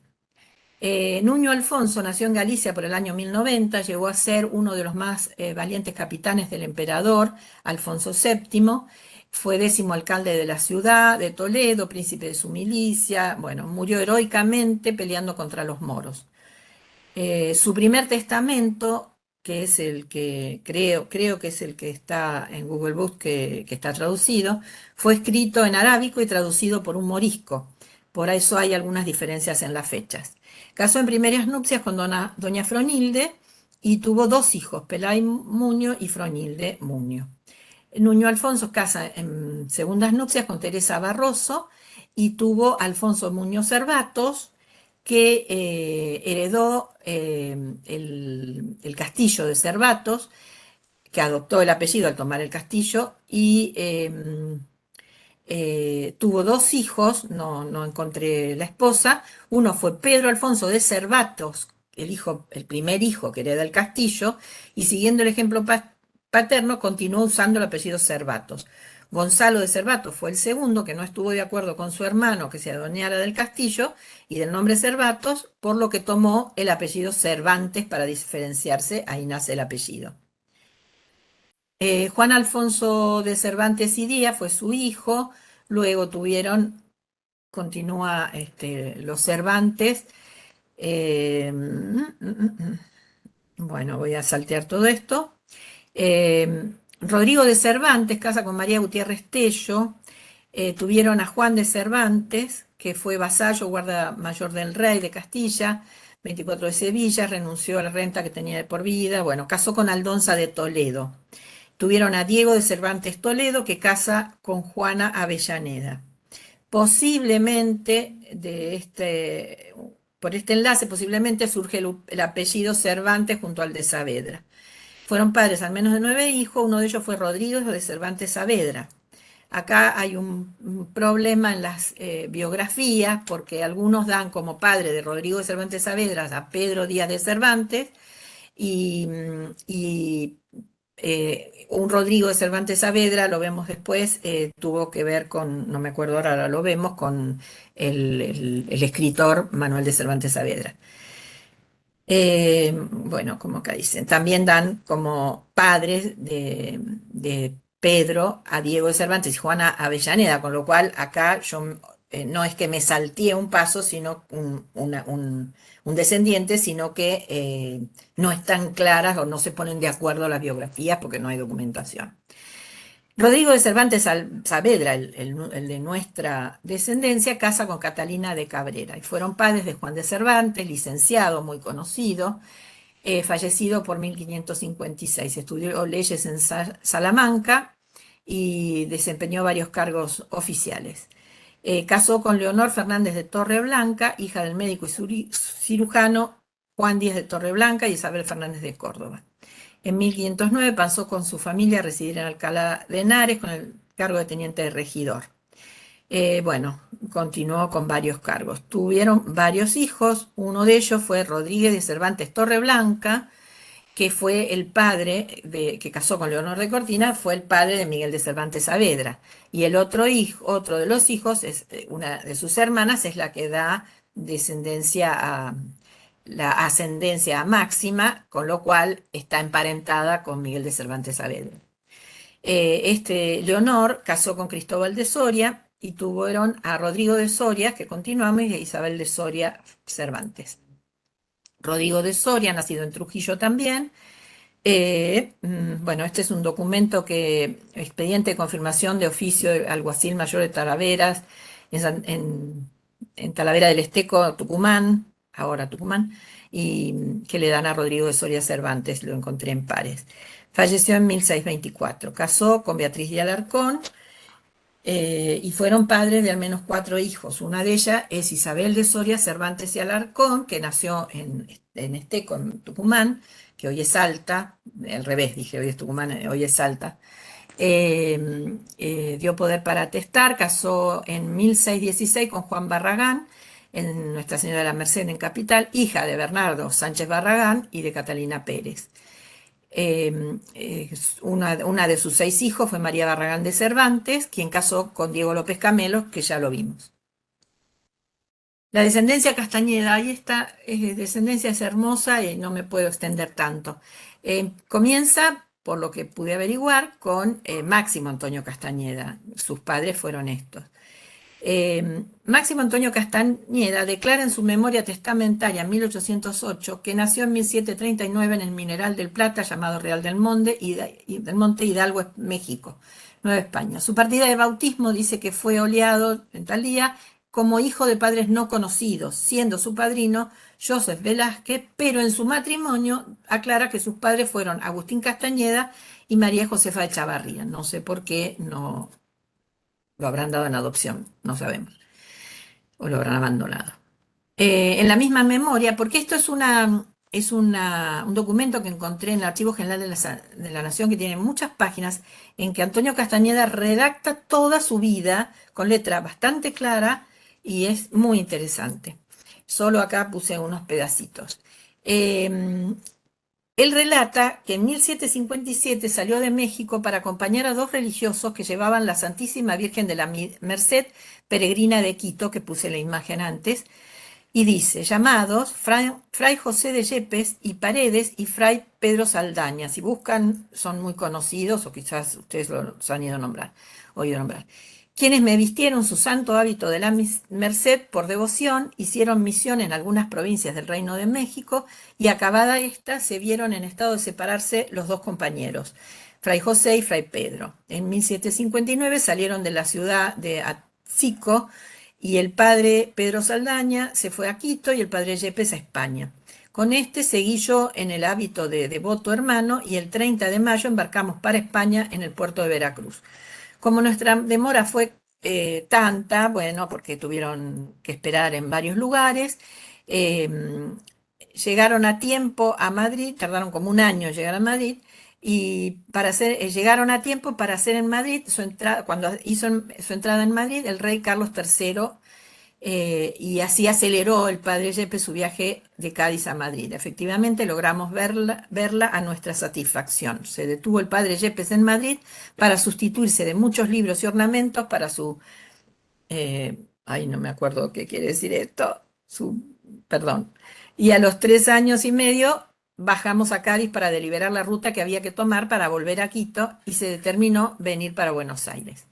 Nuño Alfonso nació en Galicia por el año 1090, llegó a ser uno de los más valientes capitanes del emperador Alfonso VII, fue 10º alcalde de la ciudad de Toledo, príncipe de su milicia, bueno, murió heroicamente peleando contra los moros. Su primer testamento, que es el que creo que es el que está en Google Books, que está traducido, fue escrito en arábico y traducido por un morisco. Por eso hay algunas diferencias en las fechas. Casó en primeras nupcias con doña Fronilde y tuvo 2 hijos, Pelay Muño y Fronilde Muño. Nuño Alfonso casa en segundas nupcias con Teresa Barroso y tuvo Alfonso Muñoz Cervatos, que heredó el castillo de Cervatos, que adoptó el apellido al tomar el castillo, y tuvo 2 hijos, no encontré la esposa. Uno fue Pedro Alfonso de Cervatos, el primer hijo que hereda el castillo, y siguiendo el ejemplo paterno, continuó usando el apellido Cervatos. Gonzalo de Cervatos fue el segundo, que no estuvo de acuerdo con su hermano que se adueñara del castillo y del nombre Cervatos, por lo que tomó el apellido Cervantes para diferenciarse, ahí nace el apellido. Juan Alfonso de Cervantes y Díaz fue su hijo, luego continúa los Cervantes. Bueno, voy a saltear todo esto. Rodrigo de Cervantes casa con María Gutiérrez Tello. Tuvieron a Juan de Cervantes, que fue vasallo, guarda mayor del rey de Castilla, 24 de Sevilla, renunció a la renta que tenía de por vida. Bueno, casó con Aldonza de Toledo. Tuvieron a Diego de Cervantes Toledo, que casa con Juana Avellaneda. Posiblemente, por este enlace, posiblemente surge el apellido Cervantes junto al de Saavedra. Fueron padres al menos de 9 hijos, uno de ellos fue Rodrigo de Cervantes Saavedra. Acá hay un problema en las biografías, porque algunos dan como padre de Rodrigo de Cervantes Saavedra a Pedro Díaz de Cervantes, y un Rodrigo de Cervantes Saavedra, lo vemos después, tuvo que ver con, no me acuerdo ahora lo vemos, con el escritor Manuel de Cervantes Saavedra. Bueno, como acá dicen, también dan como padres de Pedro a Diego de Cervantes y Juana Avellaneda, con lo cual acá yo no es que me salteé un paso, sino un descendiente, sino que no están claras o no se ponen de acuerdo las biografías porque no hay documentación. Rodrigo de Cervantes Saavedra, el de nuestra descendencia, casa con Catalina de Cabrera y fueron padres de Juan de Cervantes, licenciado, muy conocido, fallecido por 1556. Estudió leyes en Salamanca y desempeñó varios cargos oficiales. Casó con Leonor Fernández de Torreblanca, hija del médico y cirujano Juan Díaz de Torreblanca y Isabel Fernández de Córdoba. En 1509 pasó con su familia a residir en Alcalá de Henares con el cargo de teniente de regidor. Bueno, continuó con varios cargos. Tuvieron varios hijos, uno de ellos fue Rodríguez de Cervantes Torreblanca, que fue el padre que casó con Leonor de Cortina, fue el padre de Miguel de Cervantes Saavedra. Y el otro hijo, otro de los hijos, es una de sus hermanas, es la que da descendencia a la ascendencia a Máxima, con lo cual está emparentada con Miguel de Cervantes Saavedra. Leonor casó con Cristóbal de Soria y tuvieron a Rodrigo de Soria, que continuamos, y a Isabel de Soria Cervantes. Rodrigo de Soria, nacido en Trujillo también. Bueno, este es un documento expediente de confirmación de oficio del alguacil mayor de Talaveras, en Talavera del Esteco, Tucumán, ahora Tucumán, y que le dan a Rodrigo de Soria Cervantes, lo encontré en Pares. Falleció en 1624, casó con Beatriz de Alarcón, y fueron padres de al menos 4 hijos. Una de ellas es Isabel de Soria Cervantes y Alarcón, que nació en Esteco, en Tucumán, que hoy es Salta, al revés dije, hoy es Tucumán, hoy es Salta. Dio poder para atestar, casó en 1616 con Juan Barragán, en Nuestra Señora de la Merced en Capital, hija de Bernardo Sánchez Barragán y de Catalina Pérez. Una de sus 6 hijos fue María Barragán de Cervantes, quien casó con Diego López Camelo, que ya lo vimos. La descendencia Castañeda, ahí esta descendencia es hermosa y no me puedo extender tanto. Comienza, por lo que pude averiguar, con Máximo Antonio Castañeda. Sus padres fueron estos. Máximo Antonio Castañeda declara en su memoria testamentaria en 1808 que nació en 1739 en el Mineral del Plata llamado Real del Monte Hidalgo, México, Nueva España. Su partida de bautismo dice que fue oleado en tal día como hijo de padres no conocidos, siendo su padrino Joseph Velázquez, pero en su matrimonio aclara que sus padres fueron Agustín Castañeda y María Josefa de Chavarría. No sé por qué no lo habrán dado en adopción, no sabemos, o lo habrán abandonado. En la misma memoria, porque esto es un documento que encontré en el Archivo General de la Nación, que tiene muchas páginas, en que Antonio Castañeda redacta toda su vida con letra bastante clara y es muy interesante. Solo acá puse unos pedacitos. Él relata que en 1757 salió de México para acompañar a 2 religiosos que llevaban la Santísima Virgen de la Merced, peregrina de Quito, que puse la imagen antes, y dice, llamados Fray José de Yepes y Paredes y Fray Pedro Saldaña. Si buscan, son muy conocidos, o quizás ustedes los han oído nombrar. Quienes me vistieron su santo hábito de la Merced por devoción, hicieron misión en algunas provincias del Reino de México y acabada esta se vieron en estado de separarse los 2 compañeros, Fray José y Fray Pedro. En 1759 salieron de la ciudad de Atzico y el padre Pedro Saldaña se fue a Quito y el padre Yepes a España. Con este seguí yo en el hábito de devoto hermano y el 30 de mayo embarcamos para España en el puerto de Veracruz. Como nuestra demora fue tanta, bueno, porque tuvieron que esperar en varios lugares, eh, llegaron a tiempo a Madrid, tardaron como un año en llegar a Madrid, y llegaron a tiempo para hacer en Madrid, cuando hizo su entrada en Madrid, el rey Carlos III, y así aceleró el padre Yepes su viaje de Cádiz a Madrid. Efectivamente logramos verla a nuestra satisfacción. Se detuvo el padre Yepes en Madrid para sustituirse de muchos libros y ornamentos para ay, no me acuerdo qué quiere decir esto, perdón. Y a los 3 años y medio bajamos a Cádiz para deliberar la ruta que había que tomar para volver a Quito y se determinó venir para Buenos Aires.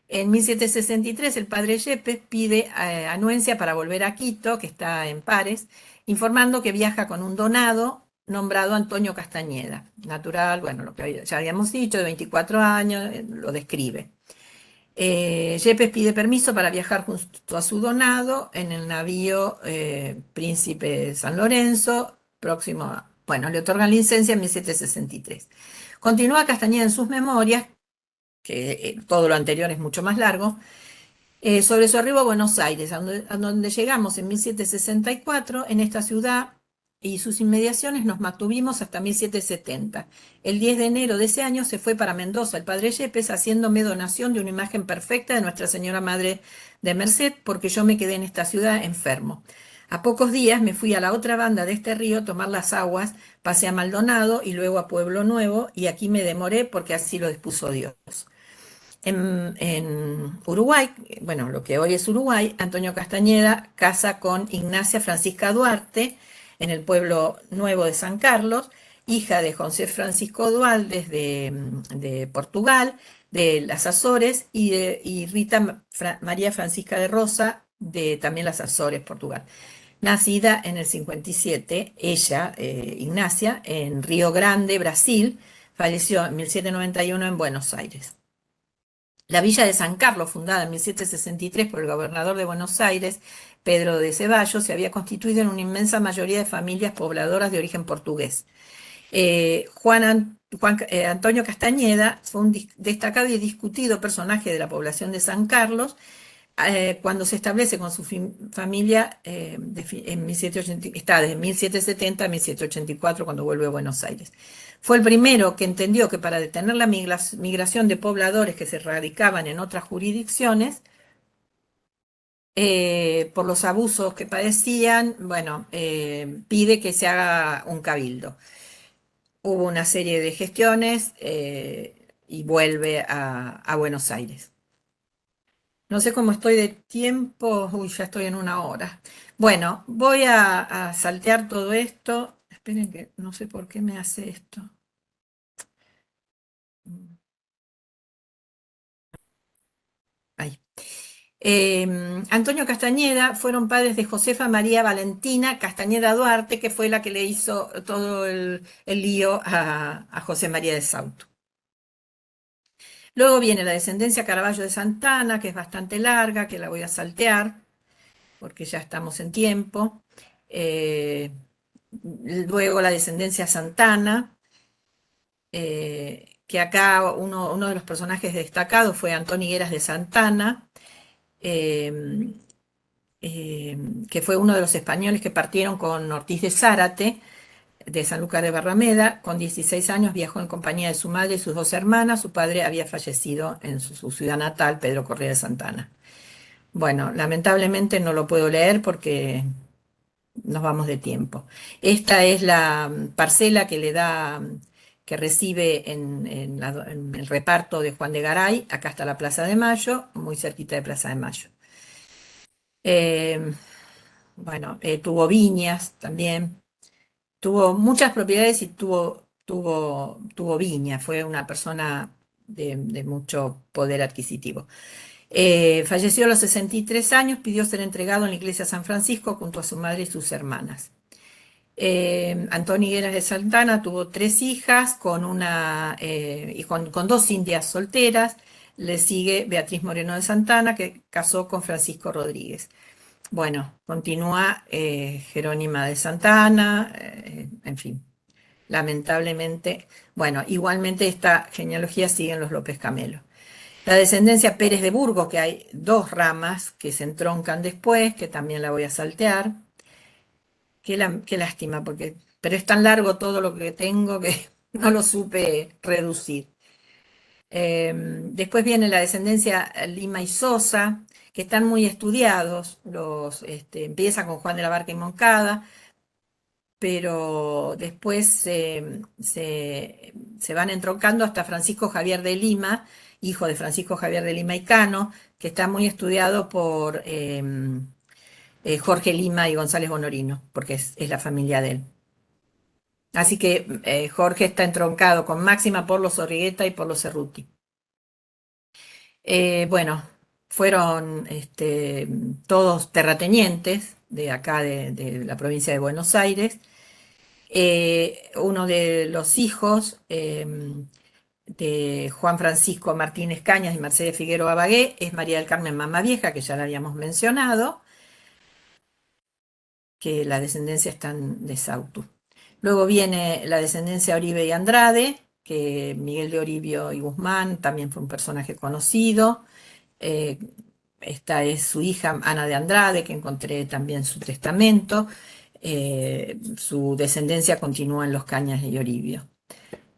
En 1763 el padre Yepes pide anuencia para volver a Quito, que está en Pares, informando que viaja con un donado nombrado Antonio Castañeda, natural, bueno, lo que ya habíamos dicho, de 24 años, lo describe. Yepes pide permiso para viajar junto a su donado en el navío Príncipe San Lorenzo, bueno, le otorgan licencia en 1763. Continúa Castañeda en sus memorias, que todo lo anterior es mucho más largo, sobre su arribo a Buenos Aires, a donde llegamos en 1764. En esta ciudad y sus inmediaciones nos mantuvimos hasta 1770. El 10 de enero de ese año se fue para Mendoza el padre Yepes, haciéndome donación de una imagen perfecta de Nuestra Señora Madre de Merced, porque yo me quedé en esta ciudad enfermo. A pocos días me fui a la otra banda de este río a tomar las aguas, pasé a Maldonado y luego a Pueblo Nuevo, y aquí me demoré porque así lo dispuso Dios. En Uruguay, bueno, lo que hoy es Uruguay, Antonio Castañeda casa con Ignacia Francisca Duarte en el Pueblo Nuevo de San Carlos, hija de José Francisco Dualdes de Portugal, de las Azores, y Rita María Francisca de Rosa, de también las Azores, Portugal. Nacida en el 57, ella, Ignacia, en Río Grande, Brasil, falleció en 1791 en Buenos Aires. La villa de San Carlos, fundada en 1763 por el gobernador de Buenos Aires, Pedro de Ceballos, se había constituido en una inmensa mayoría de familias pobladoras de origen portugués. Antonio Castañeda fue un destacado y discutido personaje de la población de San Carlos, cuando se establece con su familia en 1780, está desde 1770 a 1784, cuando vuelve a Buenos Aires. Fue el primero que entendió que para detener la migración de pobladores que se radicaban en otras jurisdicciones, por los abusos que padecían, bueno, pide que se haga un cabildo. Hubo una serie de gestiones y vuelve a Buenos Aires. No sé cómo estoy de tiempo. Uy, ya estoy en una hora. Bueno, voy a saltear todo esto. Esperen que no sé por qué me hace esto. Ahí. Antonio Castañeda fueron padres de Josefa María Valentina Castañeda Duarte, que fue la que le hizo todo el lío a José María de Sauto. Luego viene la descendencia Caraballo de Santana, que es bastante larga, que la voy a saltear, porque ya estamos en tiempo. Luego la descendencia Santana, que acá uno de los personajes destacados fue Antón Higueras de Santana, eh, que fue uno de los españoles que partieron con Ortiz de Zárate, de Sanlúcar de Barrameda. Con 16 años viajó en compañía de su madre y sus dos hermanas. Su padre había fallecido en su ciudad natal, Pedro Correa de Santana. Bueno, lamentablemente no lo puedo leer porque nos vamos de tiempo. Esta es la parcela que le da, que recibe en el reparto de Juan de Garay. Acá está la Plaza de Mayo, muy cerquita de Plaza de Mayo. Bueno, tuvo viñas también. Tuvo muchas propiedades y tuvo viñas. Fue una persona de mucho poder adquisitivo. Falleció a los 63 años, pidió ser entregado en la iglesia de San Francisco junto a su madre y sus hermanas. Antonio Higueras de Santana tuvo 3 hijas y con 2 indias solteras. Le sigue Beatriz Moreno de Santana, que casó con Francisco Rodríguez. Bueno, continúa Jerónima de Santana, en fin, lamentablemente. Bueno, igualmente esta genealogía sigue en los López Camelo. La descendencia Pérez de Burgos, que hay 2 ramas que se entroncan después, que también la voy a saltear. Qué lástima, pero es tan largo todo lo que tengo que no lo supe reducir. Después viene la descendencia Lima y Sosa, que están muy estudiados. Empieza con Juan de la Barca y Moncada, pero después se van entroncando hasta Francisco Javier de Lima, hijo de Francisco Javier de Lima y Cano, que está muy estudiado por Jorge Lima y González Bonorino, porque es la familia de él. Así que Jorge está entroncado con Máxima por los Orrigueta y por los Cerruti. Bueno, fueron todos terratenientes de acá, de la provincia de Buenos Aires. Uno de los hijos de Juan Francisco Martínez Cañas y Mercedes Figueroa Bagué es María del Carmen Mamavieja, que ya la habíamos mencionado, que la descendencia está de Sautu. Luego viene la descendencia Oribe y Andrade, que Miguel de Oribio y Guzmán también fue un personaje conocido. Esta es su hija Ana de Andrade, que encontré también su testamento. su descendencia continúa en los Cañas y Oribio.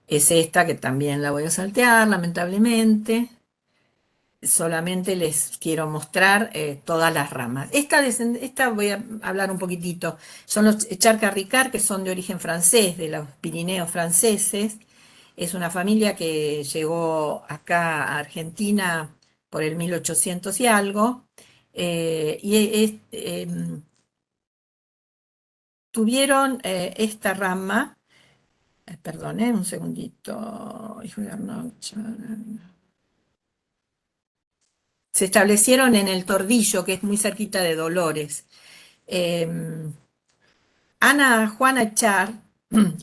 Es esta que también la voy a saltear, lamentablemente. Solamente les quiero mostrar todas las ramas. Esta voy a hablar un poquitito. Son los Echard-Carricart, que son de origen francés, de los Pirineos franceses. Es una familia que llegó acá a Argentina por el 1800 y algo. Tuvieron esta rama, perdón, un segundito. Hijo de Arnaud. Se establecieron en el Tordillo, que es muy cerquita de Dolores. Eh, Ana Juana Echard,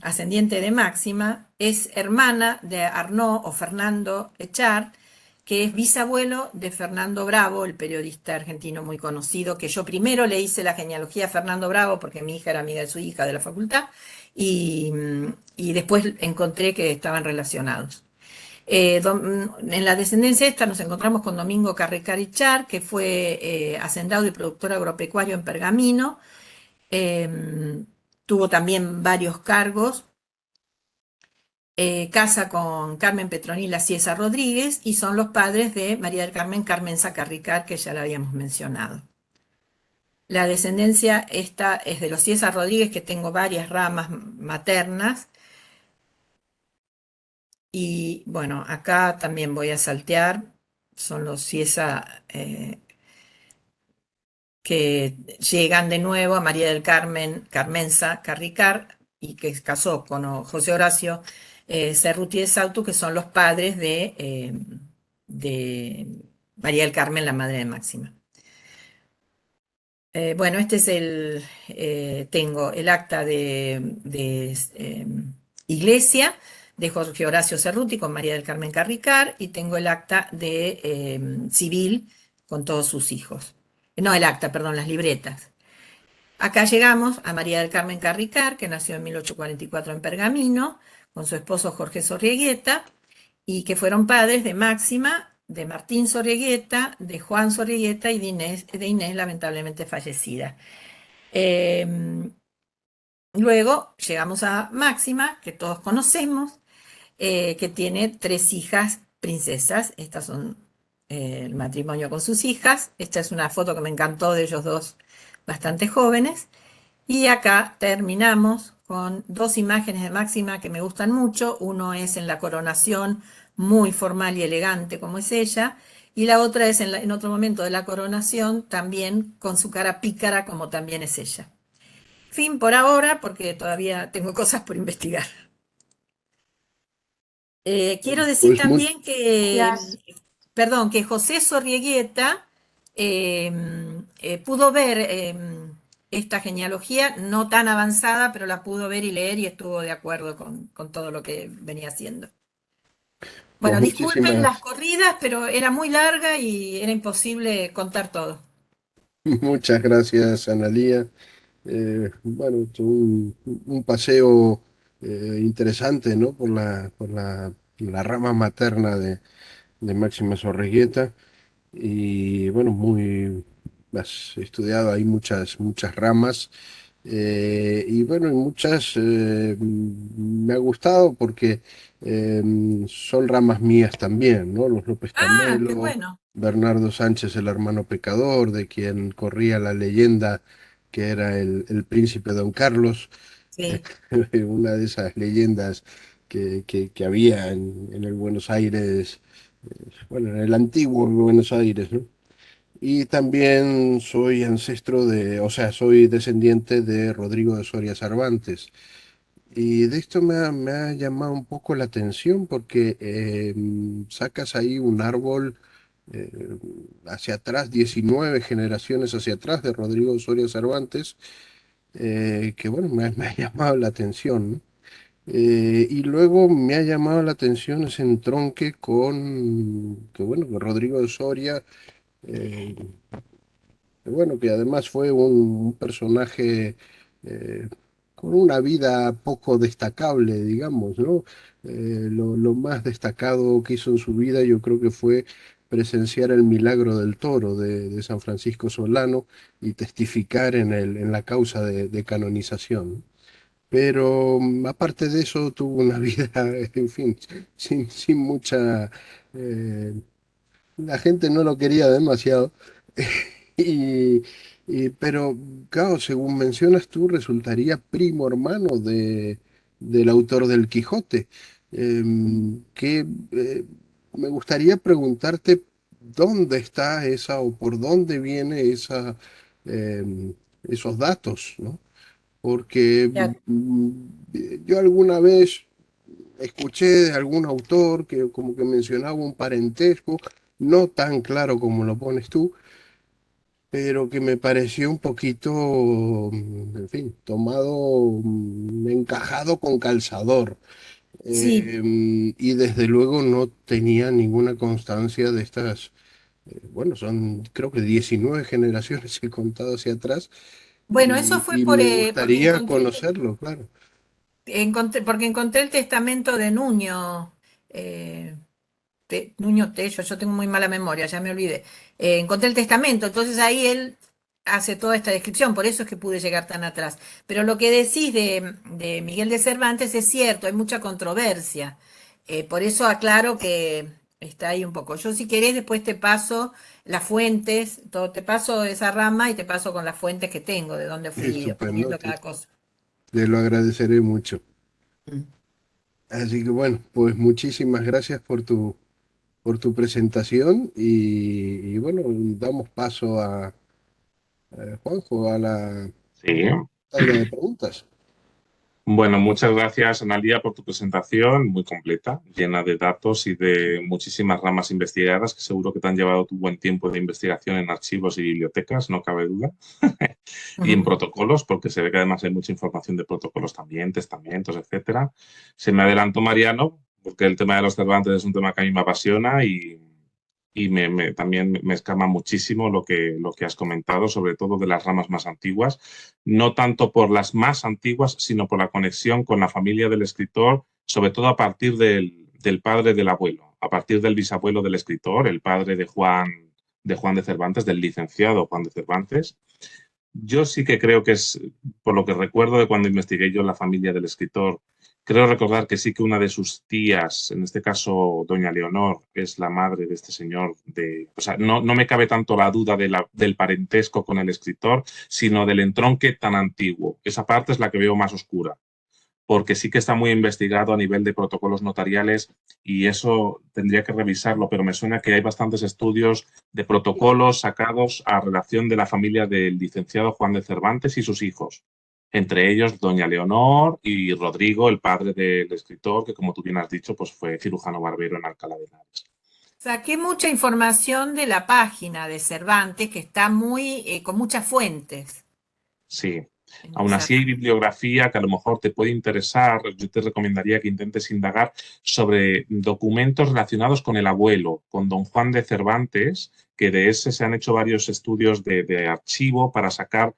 ascendiente de Máxima, es hermana de Arnaud o Fernando Echard, que es bisabuelo de Fernando Bravo, el periodista argentino muy conocido, que yo primero le hice la genealogía a Fernando Bravo porque mi hija era amiga de su hija de la facultad y después encontré que estaban relacionados. En la descendencia esta nos encontramos con Domingo Carricart Echard, que fue hacendado y productor agropecuario en Pergamino. Eh, Tuvo también varios cargos. Casa con Carmen Petronila Ciesa Rodríguez y son los padres de María del Carmen Carmenza Carricart, que ya la habíamos mencionado. La descendencia esta es de los Ciesa Rodríguez, que tengo varias ramas maternas. Y bueno, acá también voy a saltear, son los Ciesa que llegan de nuevo a María del Carmen Carmenza Carricart y que se casó con José Horacio Cerruti de Sautu, que son los padres de María del Carmen, la madre de Máxima. Bueno, este es tengo el acta de iglesia de Jorge Horacio Cerruti con María del Carmen Carricart y tengo el acta de civil con todos sus hijos. No, el acta, perdón, las libretas. Acá llegamos a María del Carmen Carricart, que nació en 1844 en Pergamino, con su esposo Jorge Sorrieguieta, y que fueron padres de Máxima, de Martín Sorrieguieta, de Juan Sorrieguieta y de Inés lamentablemente fallecida. Luego llegamos a Máxima, que todos conocemos, que tiene 3 hijas princesas. Estas son el matrimonio con sus hijas. Esta es una foto que me encantó de ellos dos bastante jóvenes. Y acá terminamos con 2 imágenes de Máxima que me gustan mucho. Uno es en la coronación, muy formal y elegante como es ella, y la otra es en otro momento de la coronación, también con su cara pícara como también es ella. Fin por ahora, porque todavía tengo cosas por investigar. Quiero decir Pues muy, también que, Gracias. perdón, que José Sorrieguieta pudo ver esta genealogía, no tan avanzada, pero la pudo ver y leer y estuvo de acuerdo con todo lo que venía haciendo. pues Bueno, disculpen las muchísimas, corridas, pero era muy larga y era imposible contar todo. muchas gracias, Analía. Bueno, un paseo interesante, ¿no? La rama materna de Máxima Zorrigueta. Y bueno, has estudiado ahí muchas ramas. Y bueno, y muchas me ha gustado porque son ramas mías también, ¿no? Los López Ah, qué Camelo, bueno. Bernardo Sánchez, el hermano pecador, de quien corría la leyenda que era el príncipe Don Carlos, Sí. una de esas leyendas que había en el Buenos Aires, bueno, en el antiguo Buenos Aires, ¿no? Y también soy o sea, soy descendiente de Rodrigo de Soria Cervantes. Y de esto me ha llamado un poco la atención porque sacas ahí un árbol eh, hacia atrás, 19 generaciones hacia atrás de Rodrigo de Soria Cervantes, que bueno, me ha llamado la atención, ¿no? Y luego me ha llamado la atención ese entronque que bueno, que Rodrigo de Soria, eh, bueno, que además fue un personaje eh, con una vida poco destacable, digamos, ¿no? Lo más destacado que hizo en su vida yo creo que fue presenciar el milagro del toro de San Francisco Solano y testificar en la causa de canonización. Pero aparte de eso tuvo una vida, en fin, sin mucha... eh, la gente no lo quería demasiado. Y, pero, claro, según mencionas tú, resultaría primo hermano del autor del Quijote. Que me gustaría preguntarte dónde está esa o por dónde viene esos datos, ¿no? Porque Ya. yo alguna vez escuché de algún autor que como que mencionaba un parentesco, no tan claro como lo pones tú, pero que me pareció un poquito, en fin, tomado, encajado con calzador. Sí, Y desde luego no tenía ninguna constancia de estas, bueno, son creo que 19 generaciones he contado hacia atrás, bueno, eso fue y me gustaría conocerlo, claro. porque encontré el testamento de Nuño. eh, Nuño Tello, yo tengo muy mala memoria, ya me olvidé. Encontré el testamento, entonces ahí él hace toda esta descripción, por eso es que pude llegar tan atrás. Pero lo que decís de Miguel de Cervantes es cierto, hay mucha controversia. Por eso aclaro que está ahí un poco. Yo si querés después te paso las fuentes, te paso esa rama y te paso con las fuentes que tengo, de dónde fui Estupendo, obteniendo cada cosa. te lo agradeceré mucho. Mm. Así que bueno, pues muchísimas gracias por tu presentación y bueno, damos paso a Juanjo, a la Sí. tanda de preguntas. Bueno, muchas gracias, Analia, por tu presentación, muy completa, llena de datos y de muchísimas ramas investigadas que seguro que te han llevado tu buen tiempo de investigación en archivos y bibliotecas, no cabe duda. Y en Ujú. protocolos, porque se ve que además hay mucha información de protocolos también, testamentos, etcétera. Se me adelantó Mariano, porque el tema de los Cervantes es un tema que a mí me apasiona y también me escama muchísimo lo que has comentado, sobre todo de las ramas más antiguas, no tanto por las más antiguas, sino por la conexión con la familia del escritor, sobre todo a partir del padre del abuelo, a partir del bisabuelo del escritor, el padre de Juan de Cervantes, del licenciado Juan de Cervantes. Yo sí que creo que es, por lo que recuerdo de cuando investigué yo la familia del escritor, creo recordar que sí que una de sus tías, en este caso doña Leonor, es la madre de este señor. O sea, no me cabe tanto la duda del parentesco con el escritor, sino del entronque tan antiguo. Esa parte es la que veo más oscura, porque sí que está muy investigado a nivel de protocolos notariales y eso tendría que revisarlo, pero me suena que hay bastantes estudios de protocolos sacados a relación de la familia del licenciado Juan de Cervantes y sus hijos, entre ellos doña Leonor y Rodrigo, el padre del escritor, que como tú bien has dicho, pues fue cirujano barbero en Alcalá de Henares. Saqué mucha información de la página de Cervantes, que está muy, con muchas fuentes Sí. en Aún esa así hay rama. bibliografía que a lo mejor te puede interesar. Yo te recomendaría que intentes indagar sobre documentos relacionados con el abuelo, con don Juan de Cervantes, que de ese se han hecho varios estudios de archivo para sacar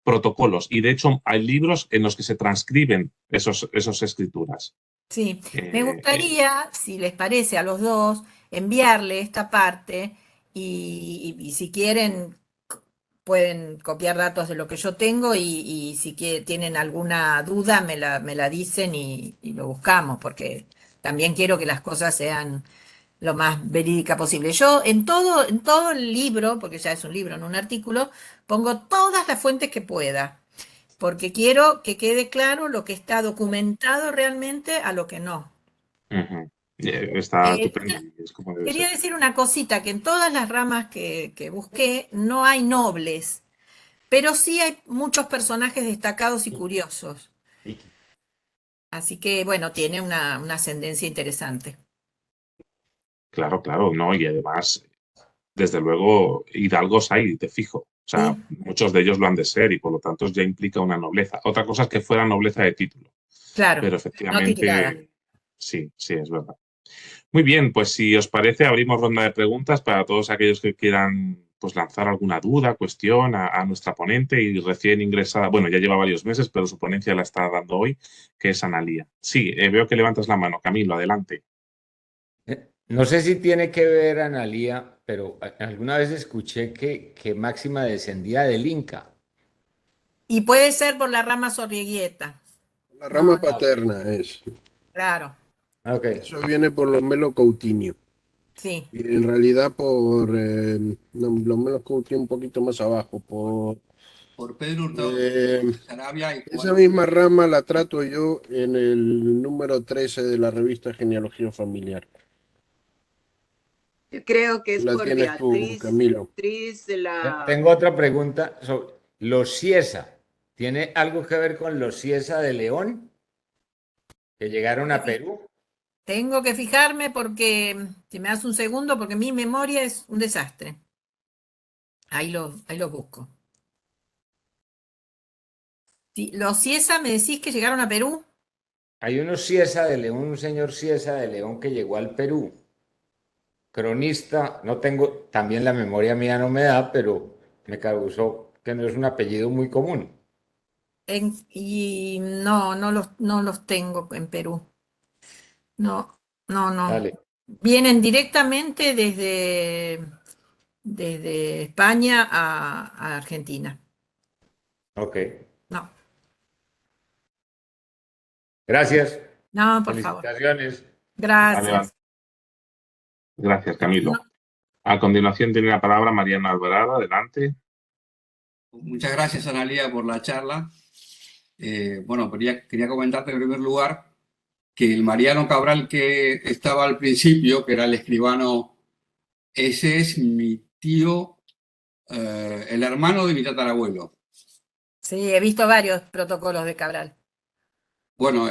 protocolos. Y de hecho hay libros en los que se transcriben esos escrituras. Sí, me Eh, eh, gustaría, si les parece a los dos, enviarle esta parte y si quieren pueden copiar datos de lo que yo tengo y si tienen alguna duda me la dicen y lo buscamos, porque también quiero que las cosas sean lo más verídica posible. Yo en todo el libro, porque ya es un libro, no un artículo, pongo todas las fuentes que pueda, porque quiero que quede claro lo que está documentado realmente a lo que no. Ujú. Está estupendo Una- y es como debe Quería ser. decir una cosita, que en todas las ramas que busqué no hay nobles, pero sí hay muchos personajes destacados y curiosos. Así que, bueno, tiene una ascendencia interesante. Claro, claro, no, y además desde luego, hidalgos hay, te fijo. O sea, Sí, muchos de ellos lo han de ser y por lo tanto ya implica una nobleza. Otra cosa es que fuera nobleza de título, claro, pero no titulada. efectivamente sí, sí, es verdad. Muy bien, pues si os parece, abrimos ronda de preguntas para todos aquellos que quieran pues lanzar alguna duda, cuestión a nuestra ponente y recién ingresada, bueno, ya lleva varios meses, pero su ponencia la está dando hoy, que es Analía. Sí, veo que levantas la mano. Camilo, adelante. No sé si tiene que ver, Analía, pero alguna vez escuché que Máxima descendía del Inca. Y puede ser por la rama Sorrieguieta. La rama No, Ah, ok. paterna es. claro, Ok. Eso viene por los Melo Coutinho. sí. Y en realidad por no, los Melo Coutinho un poquito más abajo. Por Pedro Hurtado Eh, de Sarabia y esa Juan. misma rama la trato yo en el número 13 de la revista Genealogía Familiar. Yo creo que es La por tienes tú, Camilo. Beatriz de la... Tengo otra pregunta sobre los Ciesa. ¿Tiene algo que ver con los Ciesa de León que llegaron a Perú? Tengo que fijarme porque, si me das un segundo, porque mi memoria es un desastre. Ahí los busco. Sí, los Ciesa, ¿me decís que llegaron a Perú? Hay unos Ciesa de León, un señor Ciesa de León que llegó al Perú. Cronista, no tengo, también la memoria mía no me da, pero me causó que no es un apellido muy común. Y no, no los tengo en Perú. No, no, no. Dale, Vienen directamente desde España a Argentina. ok. No, Gracias. no, por favor. Felicitaciones. Vale, vale. Gracias. Gracias, Camilo. No, A continuación tiene la palabra Mariano Alvarado. Adelante. Muchas gracias, Analía, por la charla. Bueno, quería comentarte en primer lugar que el Mariano Cabral que estaba al principio, que era el escribano, ese es mi tío, el hermano de mi tatarabuelo. sí, he visto varios protocolos de Cabral. Bueno,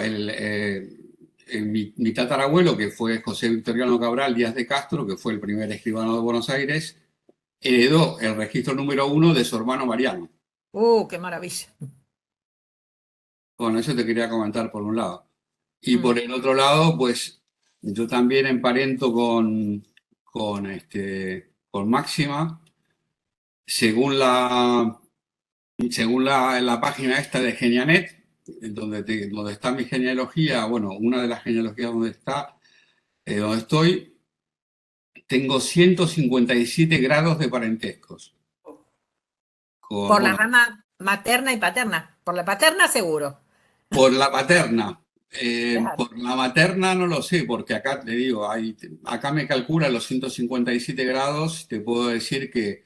mi tatarabuelo, que fue José Victoriano Cabral Díaz de Castro, que fue el primer escribano de Buenos Aires, heredó el registro número 1 de su hermano Mariano. Qué maravilla. Bueno, eso te quería comentar por un lado. Y Mm. por el otro lado, pues yo también emparento con Máxima, según la página esta de Genianet, donde está mi genealogía, bueno, una de las genealogías donde estoy, tengo 157 grados de parentescos. Por la Bueno, rama materna y paterna. Por la paterna seguro. por la paterna. Claro, Por la materna no lo sé, porque acá te digo, acá me calcula los 157 grados. Te puedo decir que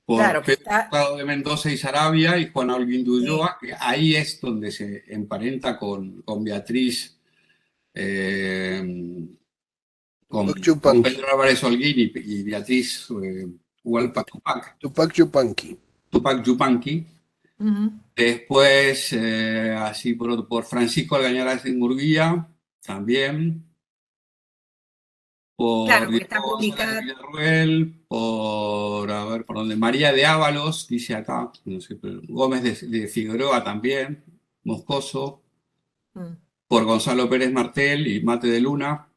por claro que Pedro está. Hurtado de Mendoza y Sarabia y Juan Olguín de Sí, Ulloa, que ahí es donde se emparenta con Beatriz, eh, Tupac con Chupanqui. Pedro Álvarez Holguín y Beatriz Hualpa Tupac, Tupac Chupanqui. Tupac Yupanqui. ujú. Después, así por Francisco Algañarás de Murguía, también. Por Claro, porque está Diego González de publicada. Villarruel, a ver, por donde María de Ábalos, dice acá, no sé, pero Gómez de Figueroa también, Moscoso, Mm. por Gonzalo Pérez Martel y Mate de Luna,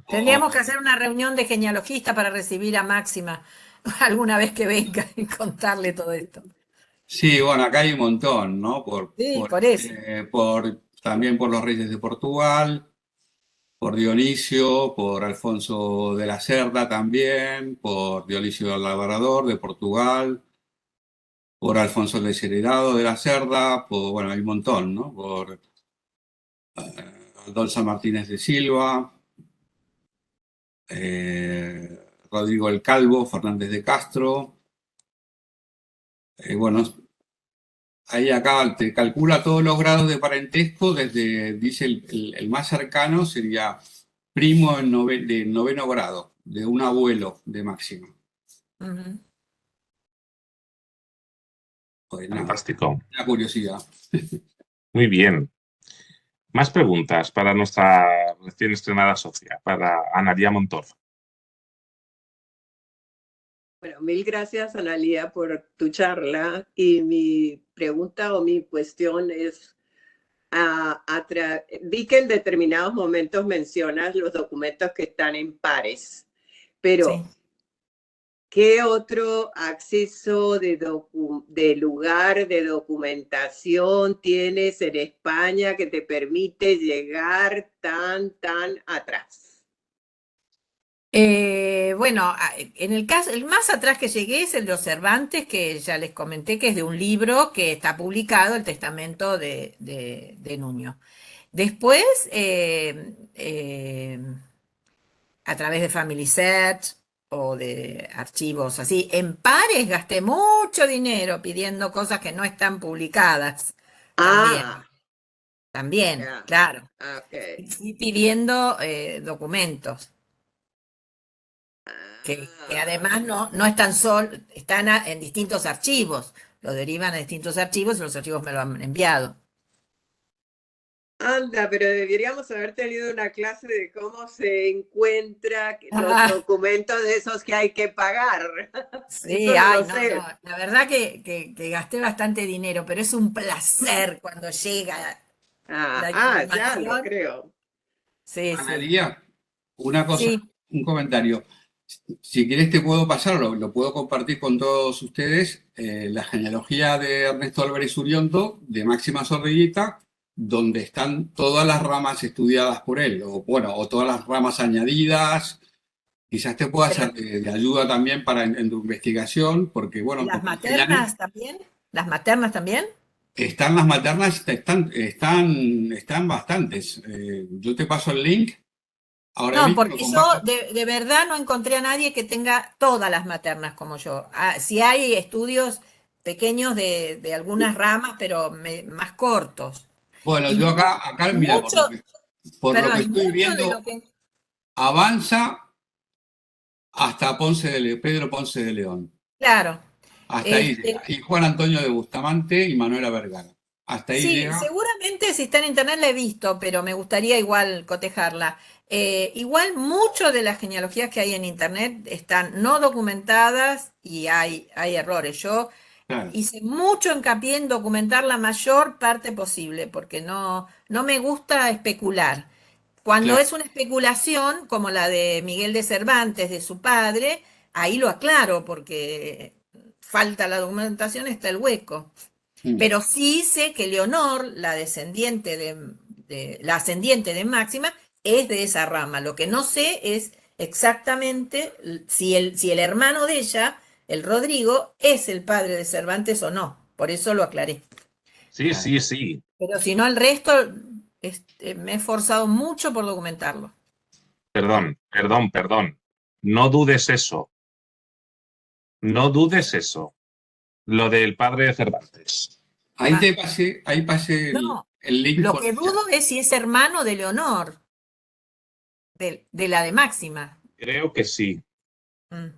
Tendríamos que por- hacer una reunión de genealogistas para recibir a Máxima alguna vez que venga y contarle todo esto. sí, bueno, acá hay un montón, ¿no? Sí, por eso. También por los reyes de Portugal, por Dionisio, por Alfonso de la Cerda también, por Dionisio del Labrador de Portugal, por Alfonso el Desheredado de la Cerda, bueno, hay un montón, ¿no? Por Dolza Martínez de Silva, Rodrigo el Calvo, Fernández de Castro, bueno, ahí acá te calcula todos los grados de parentesco, dice el más cercano sería primo de noveno grado, de un abuelo de Máximo. Ujú. Pues nada, Fantástico. una curiosidad. Muy bien. Más preguntas para nuestra recién estrenada socia, para Analía Montorzo. Bueno, mil gracias, Analía, por tu charla. Y mi pregunta o mi cuestión es, vi que en determinados momentos mencionas los documentos que están en pares, Sí. pero ¿qué otro acceso de lugar de documentación tienes en España que te permite llegar tan atrás? Bueno, en el caso, el más atrás que llegué es el de los Cervantes, que ya les comenté que es de un libro que está publicado, el Testamento de Nuño. Después, a través de Family Search o de archivos así, en pares gasté mucho dinero pidiendo cosas que no están publicadas. Ah, También, ya, claro. ok. Y fui pidiendo documentos. Que además no están están en distintos archivos, lo derivan a distintos archivos y los archivos me lo han enviado. Anda, pero deberíamos haber tenido una clase de cómo se encuentra los Ah, documentos de esos que hay que pagar. Eso sí, no ay, lo no, no, sé. la verdad que gasté bastante dinero, pero es un placer cuando llega la Ya lo información. creo. Sí, sí, Analía, una cosa, sí. un comentario. Si quieres te puedo pasar, lo puedo compartir con todos ustedes, la genealogía de Ernesto Álvarez Uriondo, de Máxima Zorrillita, donde están todas las ramas estudiadas por él, o bueno, o todas las ramas añadidas. Quizás te pueda Pero, ser de ayuda también para en tu investigación, porque ¿y bueno, las como enseñan, maternas también? ¿Las maternas también? están las maternas, están bastantes. Yo te paso el link ahora No, mismo, lo porque yo comparto. de verdad no encontré a nadie que tenga todas las maternas como yo. Ah, sí hay estudios pequeños de algunas ramas, pero más cortos. Bueno, Y yo acá, mira, mucho, por lo que perdón, y estoy mucho de lo viendo, que, avanza hasta Pedro Ponce de León. claro, Hasta ahí llega. este, Y Juan Antonio de Bustamante y Manuela Vergara. Hasta ahí sí, llega. seguramente si está en internet la he visto, pero me gustaría igual cotejarla. Igual mucho de las genealogías que hay en internet están no documentadas y hay errores. Yo Claro, hice mucho hincapié en documentar la mayor parte posible, porque no me gusta especular. Cuando claro. es una especulación, como la de Miguel de Cervantes, de su padre, ahí lo aclaro, porque falta la documentación, está el hueco. Mm, Pero sí sé que Leonor, la ascendiente de Máxima, es de esa rama. Lo que no sé es exactamente si el hermano de ella, el Rodrigo, es el padre de Cervantes o no. Por eso lo aclaré. Sí, claro. sí, sí. Pero si no, el resto me he esforzado mucho por documentarlo. Perdón, perdón, perdón. No dudes eso. No dudes eso. Lo del padre de Cervantes. Ahí Ah, te pasé, ahí pasé no, el link lo por que el chat. dudo es si es hermano de Leonor, de la de Máxima. Creo que sí. Mm.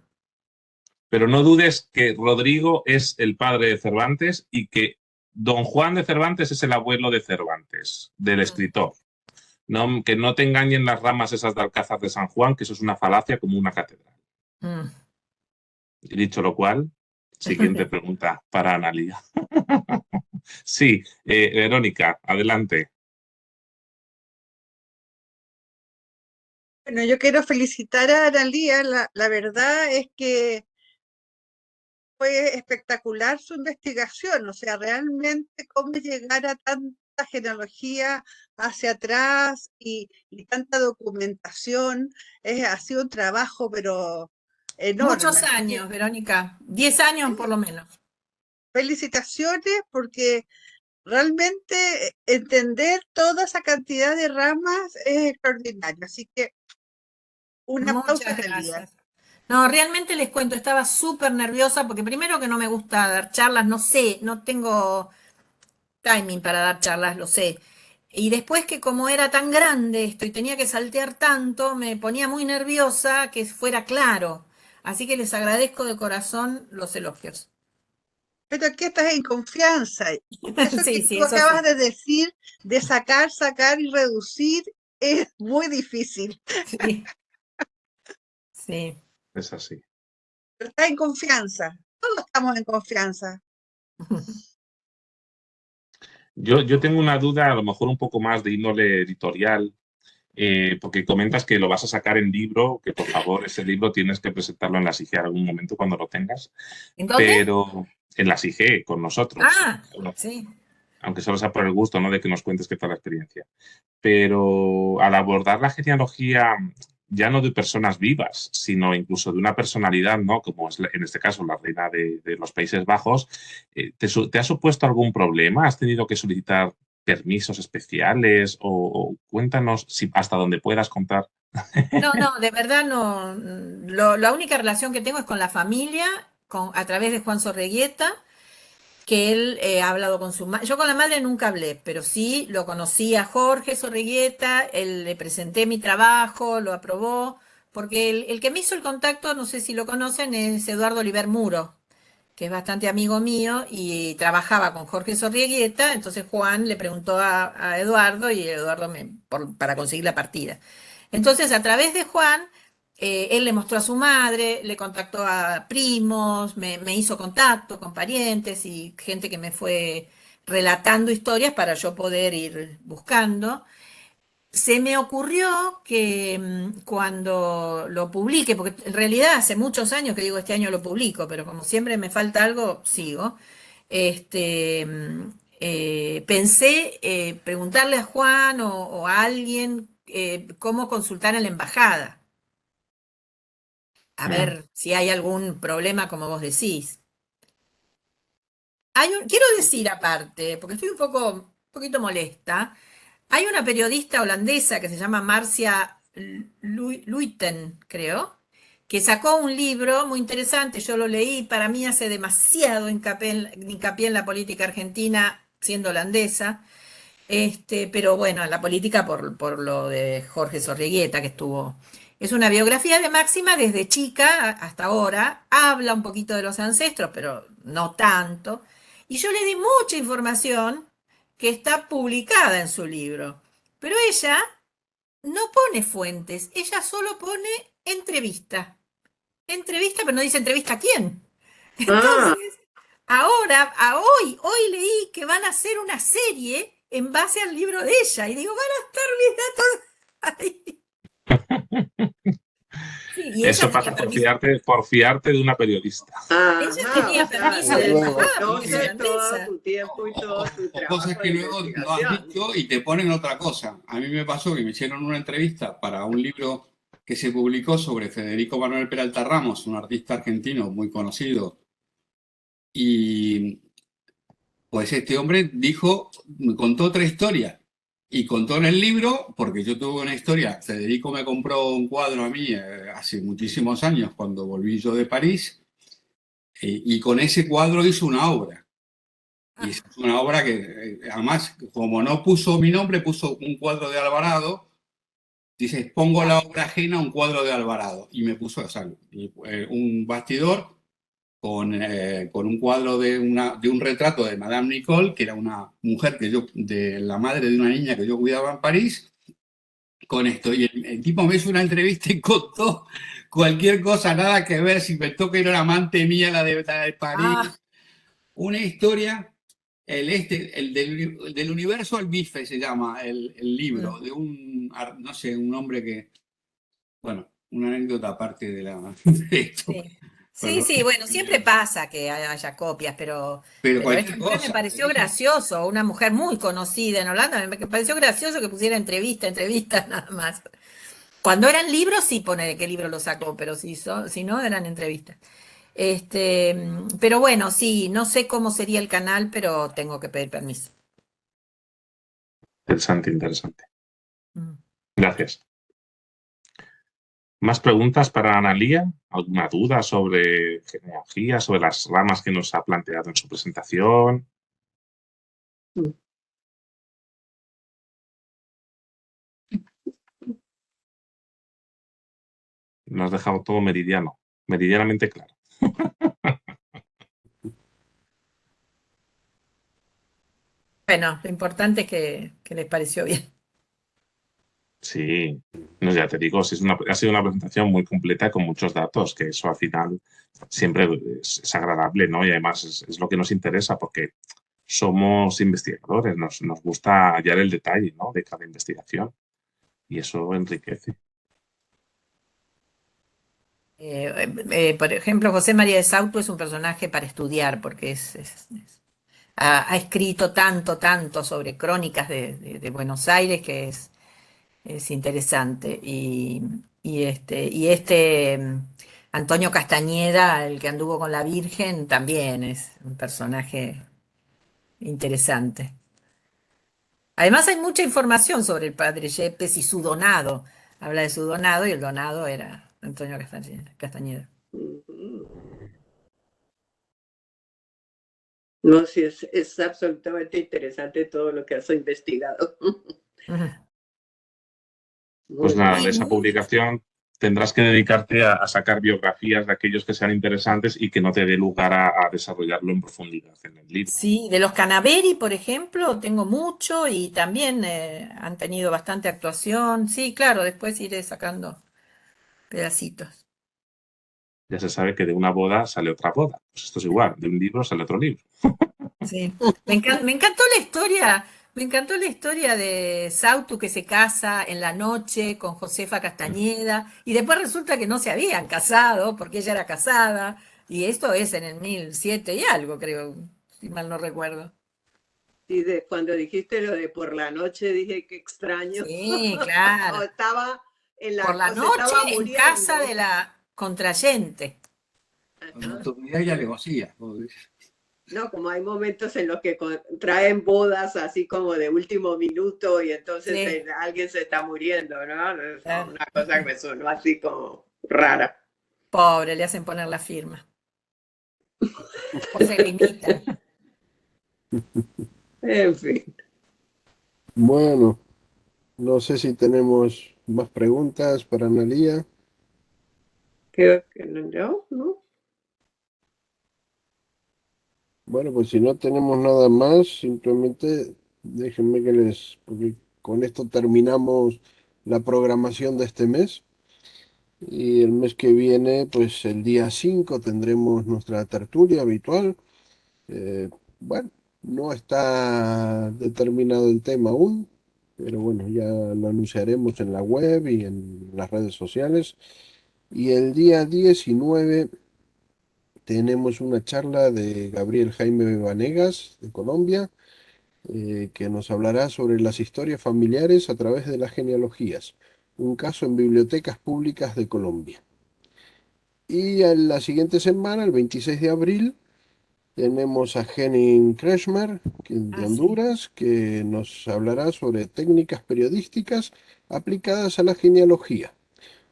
Pero no dudes que Rodrigo es el padre de Cervantes y que don Juan de Cervantes es el abuelo de Cervantes, del Mm. escritor. No, que no te engañen las ramas esas de Alcázar de San Juan, que eso es una falacia como una catedral. Mm. Y dicho lo cual, siguiente pregunta para Analia. Sí, Verónica, adelante. Bueno, yo quiero felicitar a Analía. La verdad es que fue espectacular su investigación. O sea, realmente cómo llegar a tanta genealogía hacia atrás y tanta documentación. Ha sido un trabajo, pero enorme. Muchos Así que años, Verónica, 10 años por lo menos. felicitaciones porque realmente entender toda esa cantidad de ramas es extraordinario. Así que un aplauso a Muchas Analía. gracias. No, realmente les cuento, estaba súper nerviosa porque primero que no me gusta dar charlas, no sé, no tengo timing para dar charlas, lo sé. Y después que como era tan grande esto y tenía que saltear tanto, me ponía muy nerviosa que fuera claro. Así que les agradezco de corazón los elogios. Pero aquí estás en confianza. Eso que Sí, sí, tú eso acabas sí. de decir, de sacar y reducir, es muy difícil. Sí, sí. Es así. Pero estás en confianza. Todos estamos en confianza. Yo tengo una duda, a lo mejor un poco más de índole editorial, porque comentas que lo vas a sacar en libro, que por favor ese libro tienes que presentarlo en la SIGE en algún momento cuando lo tengas, ¿En dónde? pero en la SIGE con nosotros, Ah, sí. aunque solo sea por el gusto, ¿no? De que nos cuentes qué tal la experiencia. Pero al abordar la genealogía ya no de personas vivas, sino incluso de una personalidad, ¿no? Como es en este caso la reina de los Países Bajos. ¿Te ha supuesto algún problema? ¿Has tenido que solicitar permisos especiales? O cuéntanos si hasta donde puedas contar. No, no, de verdad no. La única relación que tengo es con la familia, a través de Juan Sorreguieta, que él ha hablado con su madre. Yo con la madre nunca hablé, pero sí lo conocí a Jorge Sorreguieta, él le presenté mi trabajo, lo aprobó, porque el que me hizo el contacto, no sé si lo conocen, es Eduardo Oliver Muro, que es bastante amigo mío y trabajaba con Jorge Sorreguieta. Entonces Juan le preguntó a Eduardo y Eduardo para conseguir la partida. Entonces, a través de Juan, él le mostró a su madre, le contactó a primos, me hizo contacto con parientes y gente que me fue relatando historias para yo poder ir buscando. Se me ocurrió que cuando lo publique, porque en realidad hace muchos años que digo este año lo publico, pero como siempre me falta algo, sigo. Pensé preguntarle a Juan o a alguien cómo consultar en la embajada, a ver si hay algún problema como vos decís. Quiero decir aparte, porque estoy un poquito molesta. Hay una periodista holandesa que se llama Marcia Luiten, creo, que sacó un libro muy interesante. Yo lo leí, para mí hace demasiado hincapié en la política argentina siendo holandesa. Pero bueno, en la política por lo de Jorge Sorreguieta, que estuvo. Es una biografía de Máxima desde chica hasta ahora. Habla un poquito de los ancestros, pero no tanto. Y yo le di mucha información que está publicada en su libro. Pero ella no pone fuentes, ella solo pone entrevista. Entrevista, pero no dice entrevista a quién. Ah, Entonces, hoy leí que van a hacer una serie en base al libro de ella. Y digo, van a estar mis datos ahí. Sí, y ella Eso tenía pasa permiso. por fiarte de una periodista. Ella ajá, tenía o sea, permiso de la embajada porque es conoce todo holandesa. tu tiempo y todo tu O cosas trabajo que de luego no has investigación. dicho y te ponen otra cosa. A mí me pasó que me hicieron una entrevista para un libro que se publicó sobre Federico Manuel Peralta Ramos, un artista argentino muy conocido. Y pues este hombre me contó otra historia. Y contó en el libro, porque yo tuve una historia. Federico me compró un cuadro a mí hace muchísimos años, cuando volví yo de París, y con ese cuadro hizo una obra. Y es una obra que, además, como no puso mi nombre, puso un cuadro de Alvarado. Dice, pongo la obra ajena a un cuadro de Alvarado. Y me puso, o sea, un bastidor con un cuadro de un retrato de Madame Nicole, que era una mujer de la madre de una niña que yo cuidaba en París, con esto. Y el tipo me hizo una entrevista y contó cualquier cosa, nada que ver, si inventó que era amante mía, la de París. Ah, Una historia, el del universo al bife se llama el libro, de no sé, un hombre que, bueno, una anécdota aparte de esto. sí. Sí, Perdón. sí, bueno, siempre pasa que haya copias, Pero pero esta cualquier mujer me cosa. pareció gracioso, una mujer muy conocida en Holanda, me pareció gracioso que pusiera entrevista nada más. Cuando eran libros, sí pone de qué libro lo sacó, pero si no, eran entrevistas. Pero bueno, sí, no sé cómo sería el canal, pero tengo que pedir permiso. Interesante, interesante. Mm. Gracias. ¿Más preguntas para Analía? ¿Alguna duda sobre genealogía, sobre las ramas que nos ha planteado en su presentación? Nos ha dejado todo meridianamente claro. Bueno, lo importante es que les pareció bien. Sí, no, ya te digo, sí, ha sido una presentación muy completa con muchos datos, que eso al final siempre es agradable, ¿no? Y además es lo que nos interesa porque somos investigadores, nos gusta hallar el detalle, ¿no? De cada investigación y eso enriquece. Por ejemplo, José María de Sauto es un personaje para estudiar porque ha escrito tanto sobre crónicas de Buenos Aires que es interesante. Antonio Castañeda, el que anduvo con la Virgen, también es un personaje interesante. Además hay mucha información sobre el padre Yepes y su donado. Habla de su donado y el donado era Antonio Castañeda. Ujú. No, sí, es absolutamente interesante todo lo que has investigado. Ujú. Pues Muy nada, bien. de esa publicación tendrás que dedicarte a sacar biografías de aquellos que sean interesantes y que no te dé lugar a desarrollarlo en profundidad en el libro. Sí, de los Canaveri, por ejemplo, tengo mucho y también han tenido bastante actuación. Sí, claro, después iré sacando pedacitos. Ya se sabe que de una boda sale otra boda. Pues esto es igual, de un libro sale otro libro. Sí, me encantó la historia, me encantó la historia de Sautu que se casa en la noche con Josefa Castañeda y después resulta que no se habían casado porque ella era casada y esto es en el 1007 y algo, creo, si mal no recuerdo. Y cuando dijiste lo de por la noche, dije qué extraño. Sí, O claro. estaba Por la o se noche estaba en casa de muriendo. la contrayente. Con la Ajá. autoridad y alevosía. No, como hay momentos en los que traen bodas así como de último minuto y entonces Sí, alguien se está muriendo, ¿no? Es claro. una cosa que me sonó así como rara. Pobre, le hacen poner la firma. O se la imitan. En fin, Bueno, no sé si tenemos más preguntas para Analía. creo que no, ¿no? Bueno, pues si no tenemos nada más, simplemente déjenme que porque con esto terminamos la programación de este mes. Y el mes que viene, pues el día 5 tendremos nuestra tertulia habitual. Eh, bueno, no está determinado el tema aún, pero bueno, ya lo anunciaremos en la web y en las redes sociales. Y el día 19 tenemos una charla de Gabriel Jaime Vanegas, de Colombia, que nos hablará sobre las historias familiares a través de las genealogías, un caso en bibliotecas públicas de Colombia. Y a la siguiente semana, el 26 de abril, tenemos a Henning Kretschmer, de Ah, sí. Honduras, que nos hablará sobre técnicas periodísticas aplicadas a la genealogía,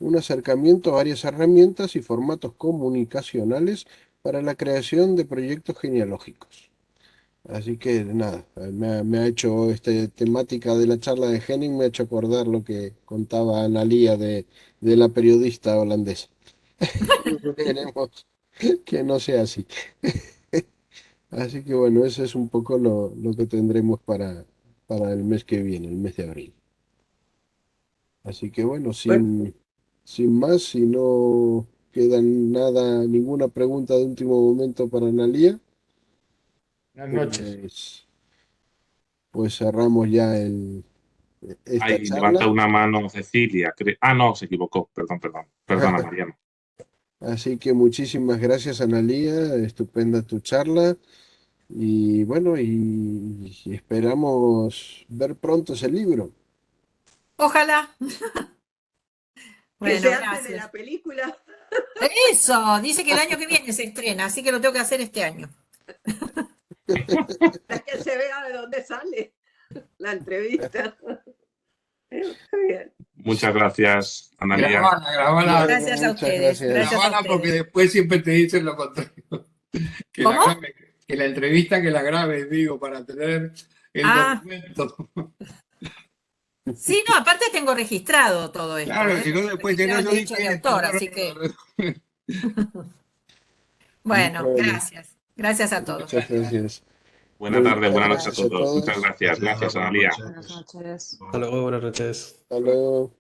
un acercamiento a varias herramientas y formatos comunicacionales para la creación de proyectos genealógicos. Así que nada, me ha hecho esta temática de la charla de Henning, me ha hecho acordar lo que contaba Analía de la periodista holandesa. Esperemos que no sea así. Así que bueno, eso es un poco lo que tendremos para el mes que viene, el mes de abril. Así que bueno, Bueno, sin más, si no queda nada, ninguna pregunta de último momento para Analía, Buenas noches. pues cerramos ya esta Ahí levanta charla. una mano Cecilia. Ah, no, se equivocó. Perdón, perdón. Perdona, Mariano. Así que muchísimas gracias, Analía, estupenda tu charla. Y bueno, y esperamos ver pronto ese libro. Ojalá. que Bueno, sea antes de gracias. la película, Eso, dice que el año que viene se estrena, así que lo tengo que hacer este año. para que se vea de dónde sale la entrevista. Está bien. Muchas gracias, Analia. Grabala, Bueno, Gracias a muchas ustedes, gracias. gracias a grabala porque ustedes. después siempre te dicen lo contrario. Que la ¿Cómo? grabe, que la entrevista que la grabe, digo, para tener el Ah, documento. sí, no, aparte tengo registrado todo esto, Claro, ¿eh? si Lo no tengo después que no, registrado en yo derecho de dije esto. autor, No, no, así que, no. bueno, Bueno, gracias. Gracias a todos. muchas gracias. Buena Muy tarde, buenas buenas noches a noches a todos. Muchas todos. gracias. Gracias, Analia. Buenas noches. Hasta luego, buenas noches. Hasta luego.